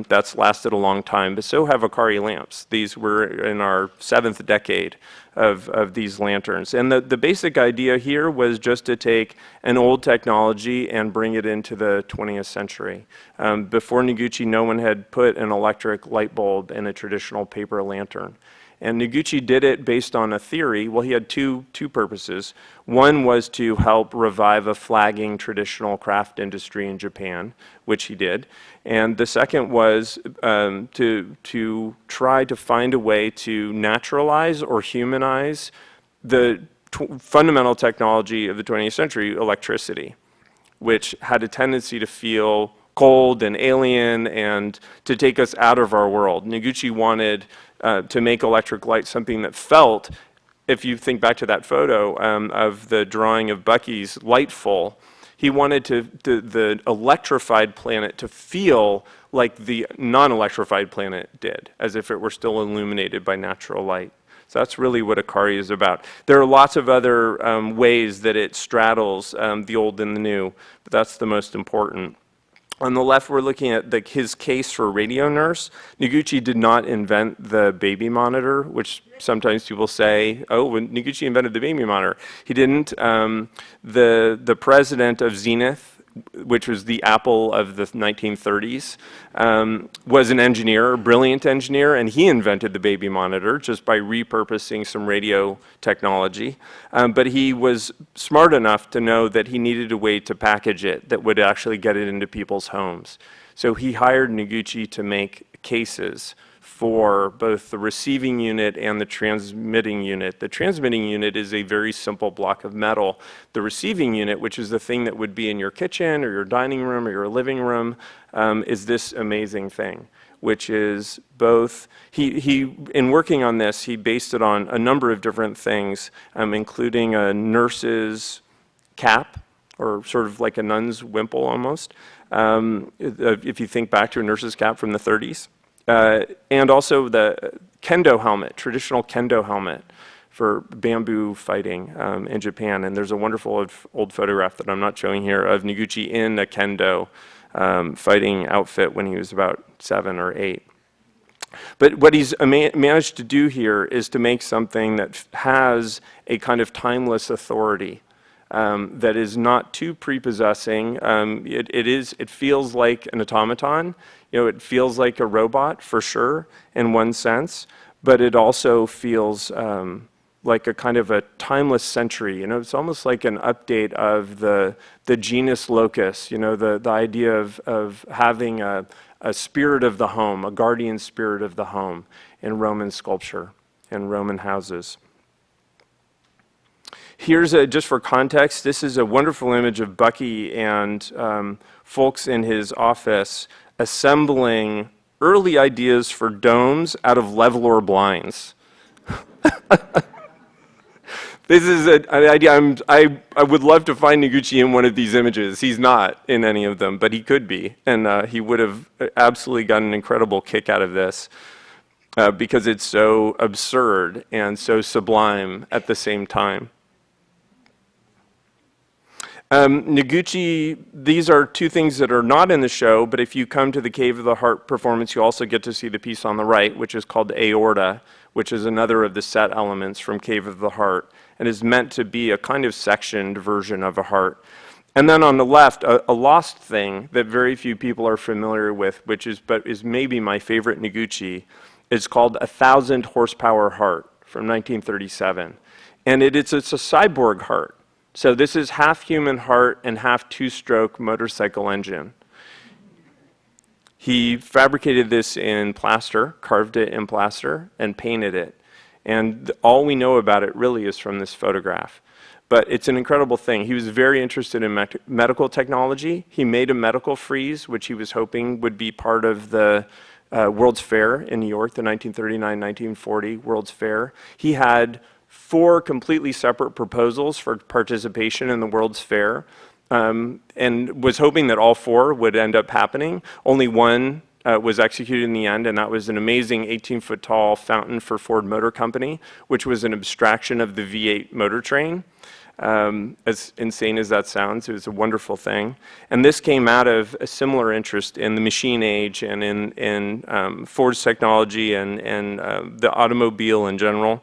That's lasted a long time, but so have Akari lamps. These were in our 7th decade of these lanterns. And the basic idea here was just to take an old technology and bring it into the 20th century. Before Noguchi, no one had put an electric light bulb in a traditional paper lantern. And Noguchi did it based on a theory. Well, he had two purposes. One was to help revive a flagging traditional craft industry in Japan, which he did. And the second was to try to find a way to naturalize or humanize the fundamental technology of the 20th century, electricity, which had a tendency to feel cold and alien and to take us out of our world. Noguchi wanted to make electric light something that felt, if you think back to that photo of the drawing of Bucky's Lightful, he wanted the electrified planet to feel like the non-electrified planet did, as if it were still illuminated by natural light. So that's really what Akari is about. There are lots of other ways that it straddles the old and the new, but that's the most important. On the left, we're looking at his case for radio nurse. Noguchi did not invent the baby monitor, which sometimes people say, oh, when Noguchi invented the baby monitor. He didn't. The president of Zenith, which was the Apple of the 1930s, was an engineer, a brilliant engineer, and he invented the baby monitor just by repurposing some radio technology. But he was smart enough to know that he needed a way to package it that would actually get it into people's homes. So he hired Noguchi to make cases for both the receiving unit and the transmitting unit. The transmitting unit is a very simple block of metal. The receiving unit, which is the thing that would be in your kitchen or your dining room or your living room, is this amazing thing, which is both, in working on this, he based it on a number of different things, including a nurse's cap, or sort of like a nun's wimple almost, if you think back to a nurse's cap from the 30s. And also the kendo helmet, traditional kendo helmet for bamboo fighting in Japan. And there's a wonderful old photograph that I'm not showing here of Noguchi in a kendo fighting outfit when he was about 7 or 8. But what he's managed to do here is to make something that has a kind of timeless authority that is not too prepossessing. It feels like an automaton. It feels like a robot for sure in one sense, but it also feels like a kind of a timeless century. It's almost like an update of the genus locus. The idea of having a spirit of the home, a guardian spirit of the home in Roman sculpture and Roman houses. Here's just for context, this is a wonderful image of Bucky and folks in his office assembling early ideas for domes out of levelor blinds. This is an idea. I would love to find Noguchi in one of these images. He's not in any of them, but he could be. And he would have absolutely gotten an incredible kick out of this because it's so absurd and so sublime at the same time. Noguchi, these are two things that are not in the show, but if you come to the Cave of the Heart performance, you also get to see the piece on the right, which is called Aorta, which is another of the set elements from Cave of the Heart, and is meant to be a kind of sectioned version of a heart. And then on the left, a lost thing that very few people are familiar with, but is maybe my favorite Noguchi, is called 1,000 Horsepower Heart from 1937. And it's a cyborg heart. So this is half human heart and half two-stroke motorcycle engine. He fabricated this in plaster, carved it in plaster, and painted it. And all we know about it really is from this photograph. But it's an incredible thing. He was very interested in medical technology. He made a medical frieze, which he was hoping would be part of the World's Fair in New York, the 1939-1940 World's Fair. He had 4 completely separate proposals for participation in the World's Fair, and was hoping that all 4 would end up happening. Only one was executed in the end, and that was an amazing 18-foot tall fountain for Ford Motor Company, which was an abstraction of the V8 motor train. As insane as that sounds, it was a wonderful thing. And this came out of a similar interest in the machine age and in Ford's technology and the automobile in general.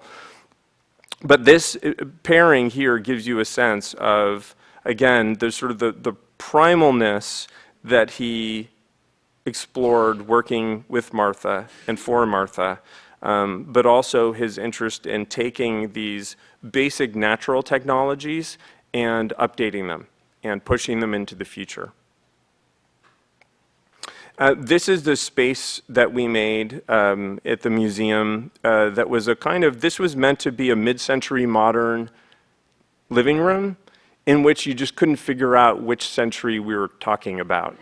But this pairing here gives you a sense of, again, there's sort of the primalness that he explored working with Martha and for Martha, but also his interest in taking these basic natural technologies and updating them and pushing them into the future. This is the space that we made at the museum that was this was meant to be a mid-century modern living room in which you just couldn't figure out which century we were talking about.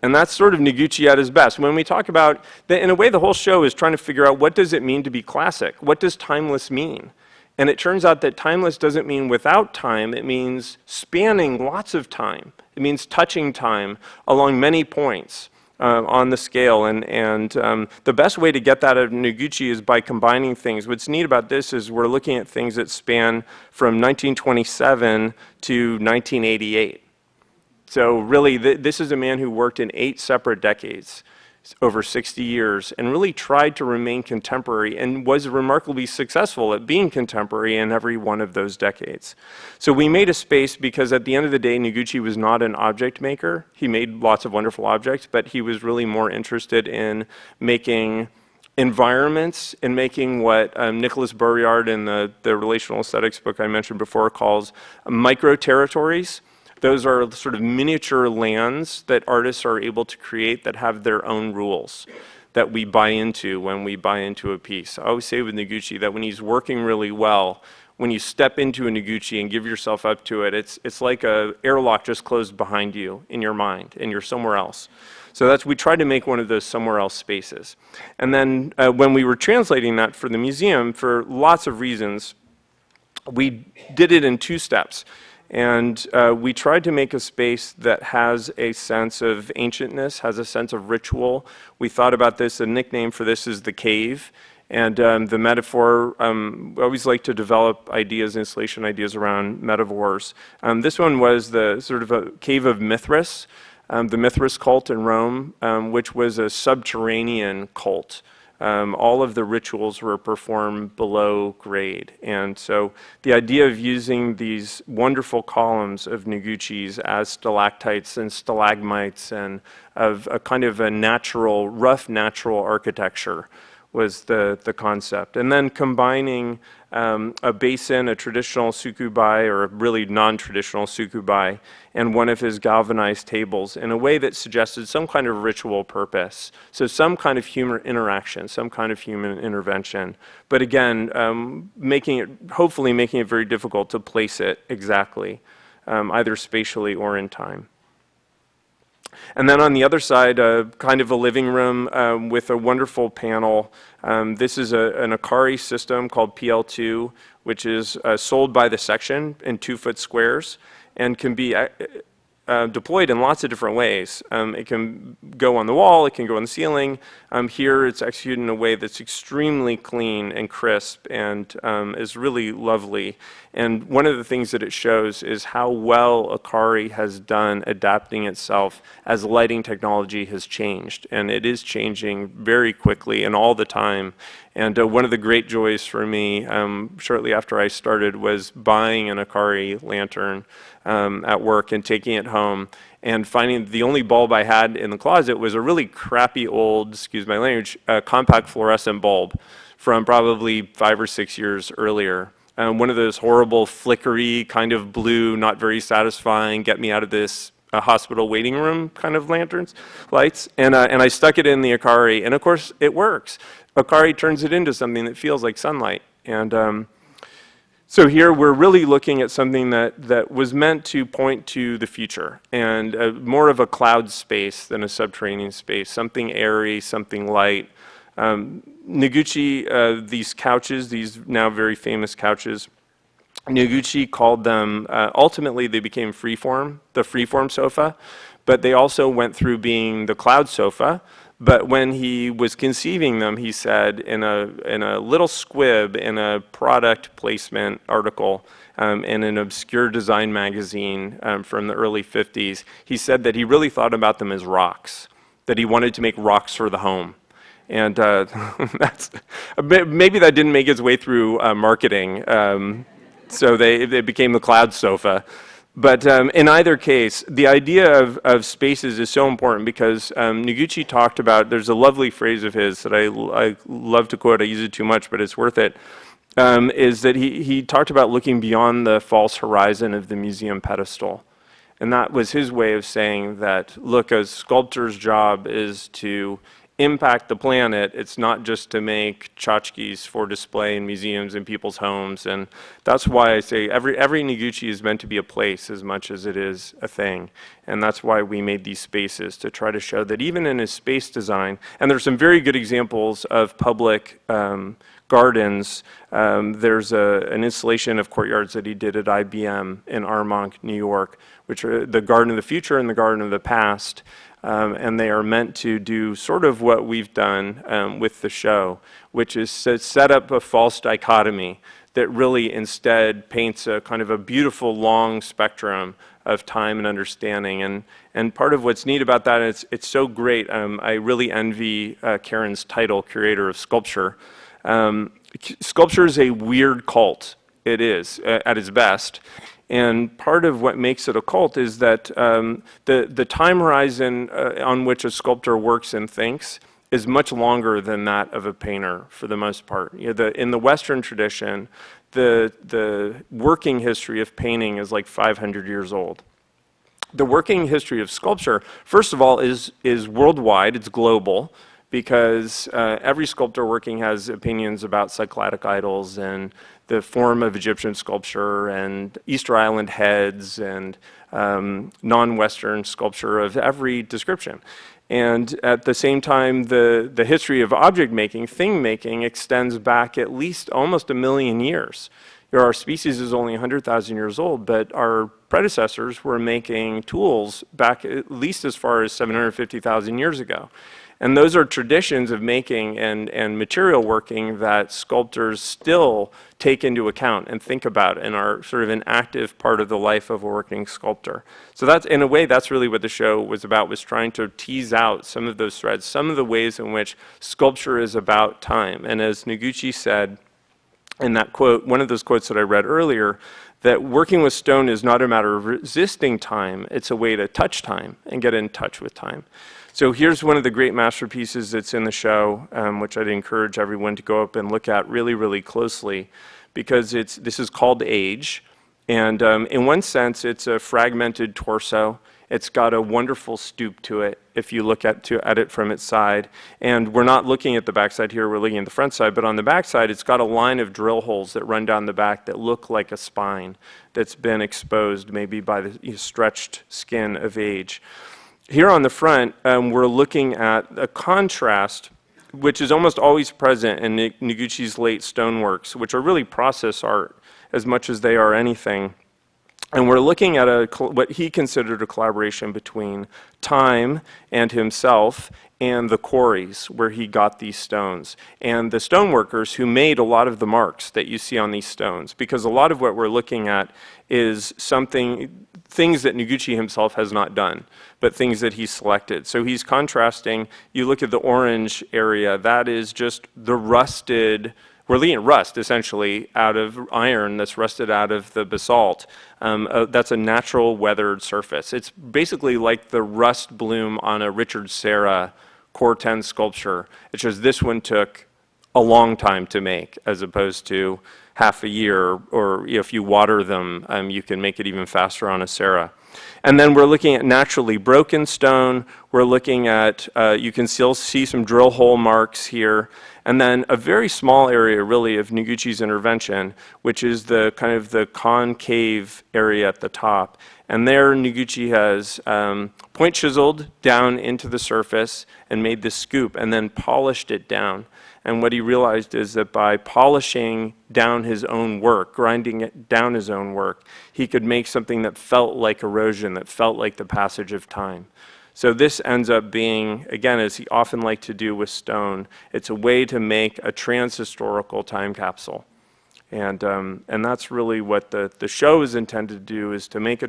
And that's sort of Noguchi at his best. When we talk about, in a way, the whole show is trying to figure out what does it mean to be classic? What does timeless mean? And it turns out that timeless doesn't mean without time, it means spanning lots of time. It means touching time along many points on the scale. And the best way to get that out of Noguchi is by combining things. What's neat about this is we're looking at things that span from 1927 to 1988. So really, this is a man who worked in 8 separate decades, over 60 years, and really tried to remain contemporary and was remarkably successful at being contemporary in every one of those decades. So we made a space because at the end of the day, Noguchi was not an object maker. He made lots of wonderful objects, but he was really more interested in making environments and making what Nicholas Bourriard in the relational aesthetics book I mentioned before calls micro-territories. Those are sort of miniature lands that artists are able to create that have their own rules that we buy into when we buy into a piece. I always say with Noguchi that when he's working really well, when you step into a Noguchi and give yourself up to it, it's like an airlock just closed behind you in your mind and you're somewhere else. So we tried to make one of those somewhere else spaces. And then when we were translating that for the museum, for lots of reasons, we did it in 2 steps. And we tried to make a space that has a sense of ancientness, has a sense of ritual. We thought about this, the nickname for this is the cave. And the metaphor, we always like to develop ideas, installation ideas around metaphors. This one was the sort of a cave of Mithras. the Mithras cult in Rome, which was a subterranean cult. All of the rituals were performed below grade. And so the idea of using these wonderful columns of Noguchis as stalactites and stalagmites and of a kind of a natural, rough natural architecture was the concept. And then combining a basin, a traditional sukubai, or a really non-traditional sukubai, and one of his galvanized tables in a way that suggested some kind of ritual purpose. So some kind of human interaction, some kind of human intervention. But again, hopefully making it very difficult to place it exactly, either spatially or in time. And then on the other side, kind of a living room with a wonderful panel. This is an Akari system called PL2, which is sold by the section in 2-foot squares and can be deployed in lots of different ways. It can go on the wall, it can go on the ceiling. Here it's executed in a way that's extremely clean and crisp and is really lovely. And one of the things that it shows is how well Akari has done adapting itself as lighting technology has changed. And it is changing very quickly and all the time. And one of the great joys for me shortly after I started was buying an Akari lantern at work and taking it home and finding the only bulb I had in the closet was a really crappy old, excuse my language, compact fluorescent bulb from probably 5 or 6 years earlier. One of those horrible flickery kind of blue, not very satisfying, get me out of this hospital waiting room kind of lights. And I stuck it in the Akari, and of course it works. Akari turns it into something that feels like sunlight. And so here we're really looking at something that was meant to point to the future and more of a cloud space than a subterranean space, something airy, something light. Noguchi, these couches, these now very famous couches, Noguchi called them, ultimately they became freeform, the freeform sofa, but they also went through being the cloud sofa. But when he was conceiving them, he said in a little squib in a product placement article in an obscure design magazine from the early 50s, he said that he really thought about them as rocks, that he wanted to make rocks for the home. And that's maybe that didn't make its way through marketing, so they became the cloud sofa. But in either case, the idea of spaces is so important because Noguchi talked about, there's a lovely phrase of his that I love to quote, I use it too much, but it's worth it, is that he talked about looking beyond the false horizon of the museum pedestal. And that was his way of saying that, look, a sculptor's job is to impact the planet. It's not just to make tchotchkes for display in museums and people's homes. And that's why I say every Noguchi is meant to be a place as much as it is a thing. And that's why we made these spaces, to try to show that even in his space design, and there's some very good examples of public gardens. There's an installation of courtyards that he did at IBM in Armonk, New York, which are the Garden of the Future and the Garden of the Past. And they are meant to do sort of what we've done with the show, which is to set up a false dichotomy that really instead paints a kind of a beautiful long spectrum of time and understanding. And part of what's neat about that is it's so great. I really envy Karen's title, Curator of Sculpture. Sculpture is a weird cult. It is, at its best. And part of what makes it a cult is that the time horizon on which a sculptor works and thinks is much longer than that of a painter for the most part. You know, in the Western tradition, the working history of painting is like 500 years old. The working history of sculpture, first of all, is worldwide, it's global, because every sculptor working has opinions about Cycladic idols and the form of Egyptian sculpture and Easter Island heads and non-Western sculpture of every description. And at the same time, the history of object making, thing making, extends back at least almost 1 million years. Our species is only 100,000 years old, but our predecessors were making tools back at least as far as 750,000 years ago. And those are traditions of making and material working that sculptors still take into account and think about and are sort of an active part of the life of a working sculptor. So that's, in a way, that's really what the show was about, was trying to tease out some of those threads, some of the ways in which sculpture is about time. And as Noguchi said in that quote, one of those quotes that I read earlier, that working with stone is not a matter of resisting time, it's a way to touch time and get in touch with time. So here's one of the great masterpieces that's in the show, which I'd encourage everyone to go up and look at really, really closely, because this is called Age. And in one sense, it's a fragmented torso. It's got a wonderful stoop to it if you look at it from its side. And we're not looking at the backside here, we're looking at the front side, but on the backside, it's got a line of drill holes that run down the back that look like a spine that's been exposed maybe by the stretched skin of age. Here on the front, we're looking at a contrast which is almost always present in Noguchi's late stoneworks, which are really process art as much as they are anything. And we're looking at what he considered a collaboration between time and himself and the quarries where he got these stones, and the stoneworkers who made a lot of the marks that you see on these stones, because a lot of what we're looking at is things that Noguchi himself has not done, but things that he selected. So he's contrasting, you look at the orange area, that is just the rusted, we're looking at rust, essentially, out of iron that's rusted out of the basalt. That's a natural weathered surface. It's basically like the rust bloom on a Richard Serra Core 10 sculpture. It's just this one took a long time to make, as opposed to half a year, or if you water them, you can make it even faster on a Serra. And then we're looking at naturally broken stone. We're looking at, you can still see some drill hole marks here. And then a very small area, really, of Noguchi's intervention, which is the kind of the concave area at the top. And there, Noguchi has point chiseled down into the surface and made this scoop and then polished it down. And what he realized is that by polishing down his own work, grinding it down his own work, he could make something that felt like erosion, that felt like the passage of time. So this ends up being, again, as he often liked to do with stone, it's a way to make a trans-historical time capsule. And that's really what the show is intended to do, is to make a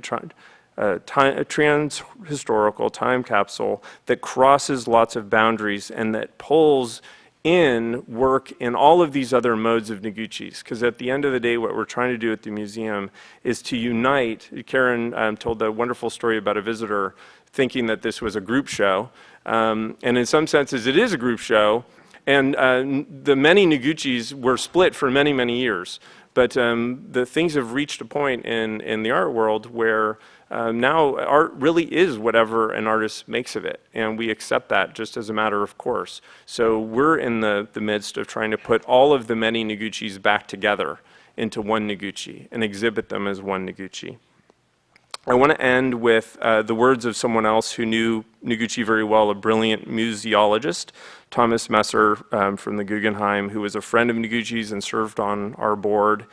trans-historical time capsule that crosses lots of boundaries and that pulls in work in all of these other modes of Noguchi's. Because at the end of the day, what we're trying to do at the museum is to unite. Karen told a wonderful story about a visitor thinking that this was a group show. And in some senses, it is a group show. And the many Noguchis were split for many, many years. But the things have reached a point in the art world where now art really is whatever an artist makes of it. And we accept that just as a matter of course. So we're in the midst of trying to put all of the many Noguchis back together into one Noguchi and exhibit them as one Noguchi. I want to end with the words of someone else who knew Noguchi very well, a brilliant museologist, Thomas Messer from the Guggenheim, who was a friend of Noguchi's and served on our board.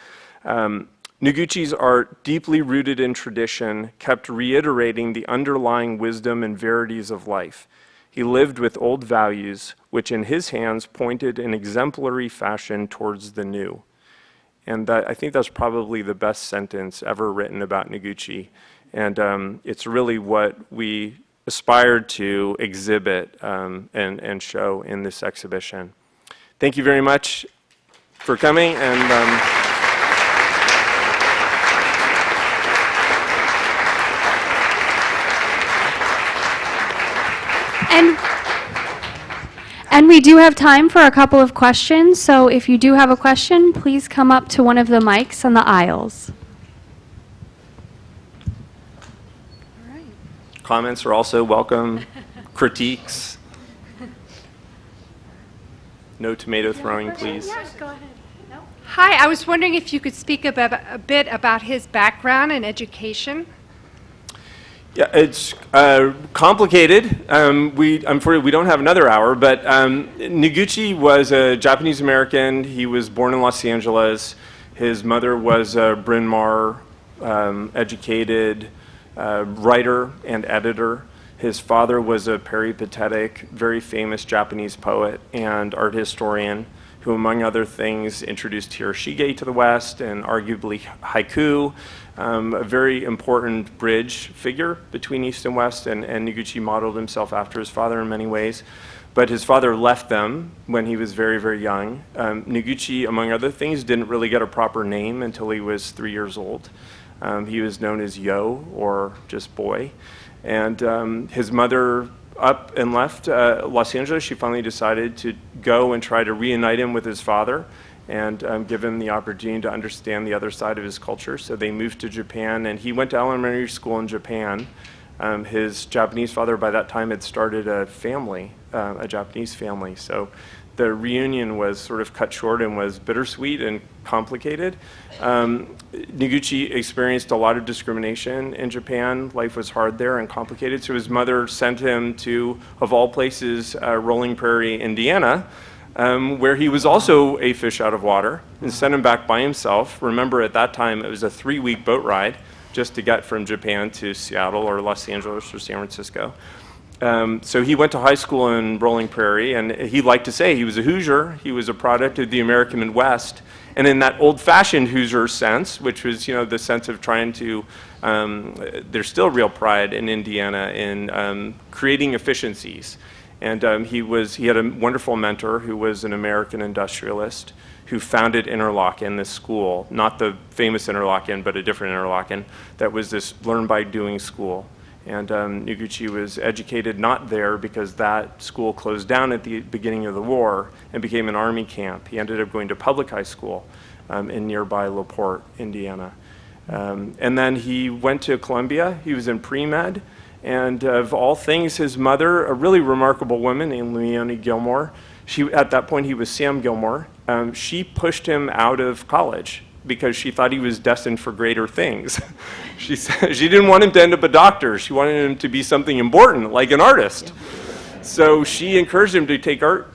Noguchi's art, deeply rooted in tradition, kept reiterating the underlying wisdom and verities of life. He lived with old values, which in his hands pointed in exemplary fashion towards the new. And I think that's probably the best sentence ever written about Noguchi. And it's really what we aspired to exhibit and show in this exhibition. Thank you very much for coming. And we do have time for a couple of questions, so if you do have a question, please come up to one of the mics on the aisles. Comments are also welcome. Critiques. No tomato throwing, please. Yes, go ahead. No? Hi, I was wondering if you could speak a bit about his background and education. Yeah, it's complicated. Unfortunately, we don't have another hour, but Noguchi was a Japanese American. He was born in Los Angeles. His mother was a Bryn Mawr educated writer and editor. His father was a peripatetic, very famous Japanese poet and art historian who, among other things, introduced hiroshige to the West and arguably haiku, a very important bridge figure between East and West, and Noguchi modeled himself after his father in many ways. But his father left them when he was very, very young. Noguchi, among other things, didn't really get a proper name until he was 3 years old. He was known as Yo, or just boy. And his mother up and left Los Angeles. She finally decided to go and try to reunite him with his father and give him the opportunity to understand the other side of his culture. So they moved to Japan, and he went to elementary school in Japan. His Japanese father by that time had started a family, a Japanese family. So the reunion was sort of cut short and was bittersweet and complicated. Noguchi experienced a lot of discrimination in Japan. Life was hard there and complicated. So his mother sent him to, of all places, Rolling Prairie, Indiana, where he was also a fish out of water, and sent him back by himself. Remember, at that time, it was a 3-week boat ride just to get from Japan to Seattle or Los Angeles or San Francisco. So he went to high school in Rolling Prairie, and he liked to say he was a Hoosier. He was a product of the American Midwest. And in that old-fashioned Hoosier sense, which was, the sense of trying to, there's still real pride in Indiana in creating efficiencies. And he had a wonderful mentor who was an American industrialist who founded Interlochen, this school, not the famous Interlochen, but a different Interlochen, that was this learn-by-doing school. And Noguchi was educated not there because that school closed down at the beginning of the war and became an army camp. He ended up going to public high school in nearby LaPorte, Indiana. And then he went to Columbia. He was in pre-med. And of all things, his mother, a really remarkable woman named Leonie Gilmore, at that point he was Sam Gilmore, she pushed him out of college because she thought he was destined for greater things. She didn't want him to end up a doctor. She wanted him to be something important, like an artist. So she encouraged him to take art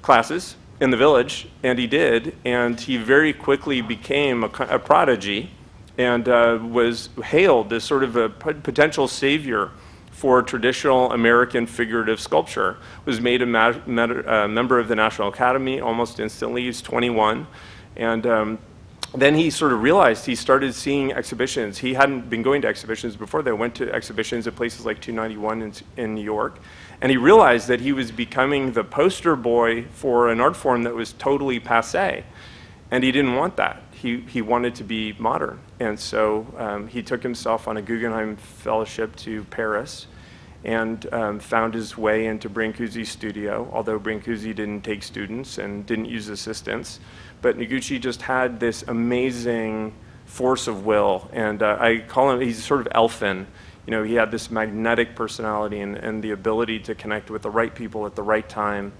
classes in the village, and he did. And he very quickly became a prodigy and was hailed as sort of a potential savior for traditional American figurative sculpture. Was made a member of the National Academy almost instantly. He's 21. And then he sort of realized, he started seeing exhibitions. He hadn't been going to exhibitions before. They went to exhibitions at places like 291 in New York. And he realized that he was becoming the poster boy for an art form that was totally passé. And he didn't want that. He wanted to be modern. And so he took himself on a Guggenheim Fellowship to Paris and found his way into Brancusi's studio, although Brancusi didn't take students and didn't use assistants. But Noguchi just had this amazing force of will, and I call him, he's sort of elfin. He had this magnetic personality and the ability to connect with the right people at the right time.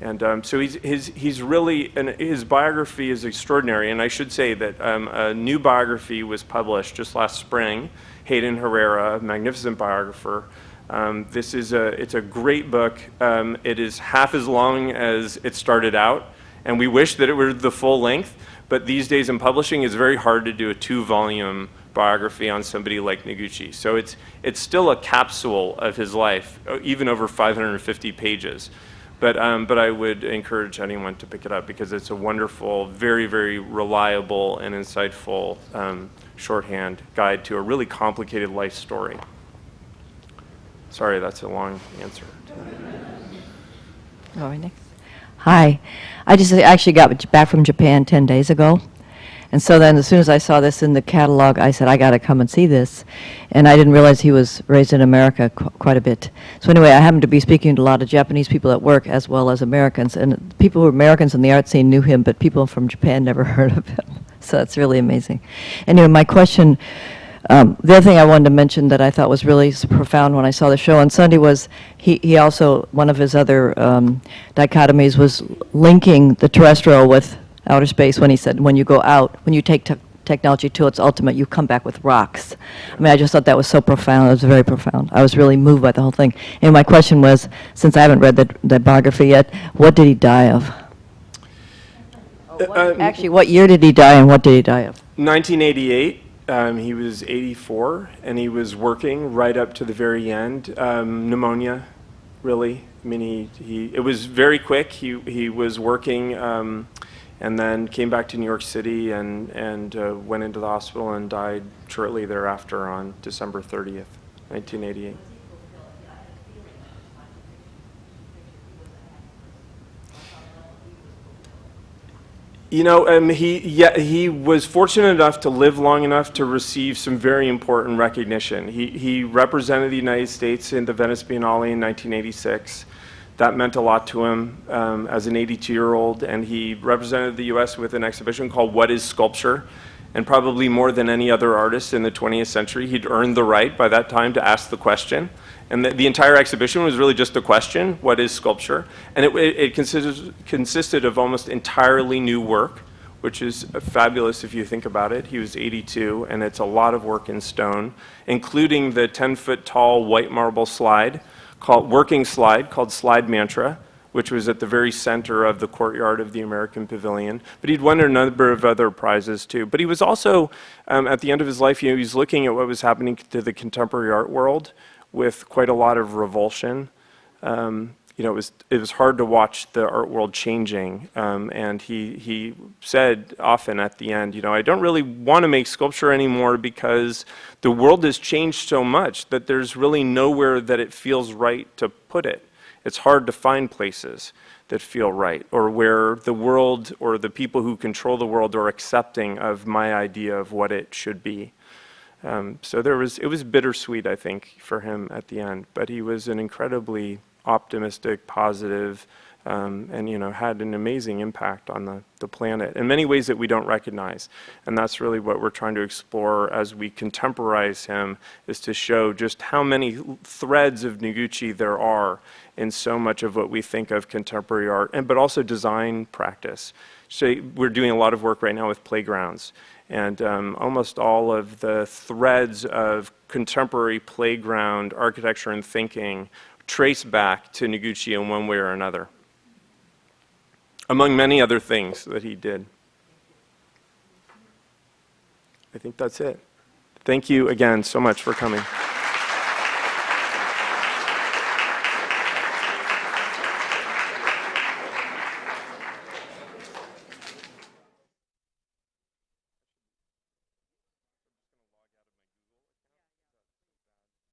And so he's really, and his biography is extraordinary. And I should say that a new biography was published just last spring. Hayden Herrera, a magnificent biographer. It's a great book. It is half as long as it started out, and we wish that it were the full length, but these days in publishing it's very hard to do a 2-volume biography on somebody like Noguchi. So it's still a capsule of his life, even over 550 pages. But I would encourage anyone to pick it up because it's a wonderful, very, very reliable and insightful shorthand guide to a really complicated life story. Sorry, that's a long answer. All right, next. Hi. I just actually got back from Japan 10 days ago. And so then as soon as I saw this in the catalog, I said, I got to come and see this. And I didn't realize he was raised in America quite a bit. So anyway, I happened to be speaking to a lot of Japanese people at work as well as Americans. And people who were Americans in the art scene knew him, but people from Japan never heard of him. So it's really amazing. Anyway, my question, the other thing I wanted to mention that I thought was really profound when I saw the show on Sunday was he also, one of his other dichotomies was linking the terrestrial with outer space when he said, when you go out, when you take technology to its ultimate, you come back with rocks. I mean, I just thought that was so profound. It was very profound. I was really moved by the whole thing. And my question was, since I haven't read that biography yet, what did he die of? Actually, what year did he die and what did he die of? 1988. He was 84, and he was working right up to the very end. Pneumonia, really. I mean, it was very quick. He was working, and then came back to New York City and went into the hospital and died shortly thereafter on December 30th, 1988. You know, he was fortunate enough to live long enough to receive some very important recognition. He represented the United States in the Venice Biennale in 1986. That meant a lot to him as an 82-year-old, and he represented the U.S. with an exhibition called What is Sculpture? And probably more than any other artist in the 20th century, he'd earned the right by that time to ask the question. And the entire exhibition was really just a question, what is sculpture? And it consisted of almost entirely new work, which is fabulous if you think about it. He was 82, and it's a lot of work in stone, including the 10-foot tall white marble working slide called Slide Mantra, which was at the very center of the courtyard of the American Pavilion. But he'd won a number of other prizes too. But he was also, at the end of his life, he was looking at what was happening to the contemporary art world with quite a lot of revulsion. It was hard to watch the art world changing, and he said often at the end, I don't really want to make sculpture anymore because the world has changed so much that there's really nowhere that it feels right to put it. It's hard to find places that feel right, or where the world or the people who control the world are accepting of my idea of what it should be. So it was bittersweet, I think, for him at the end, but he was an incredibly optimistic, positive, and had an amazing impact on the planet in many ways that we don't recognize. And that's really what we're trying to explore as we contemporize him, is to show just how many threads of Noguchi there are in so much of what we think of contemporary art, but also design practice. So we're doing a lot of work right now with playgrounds. And almost all of the threads of contemporary playground architecture and thinking trace back to Noguchi in one way or another, among many other things that he did. I think that's it. Thank you again so much for coming.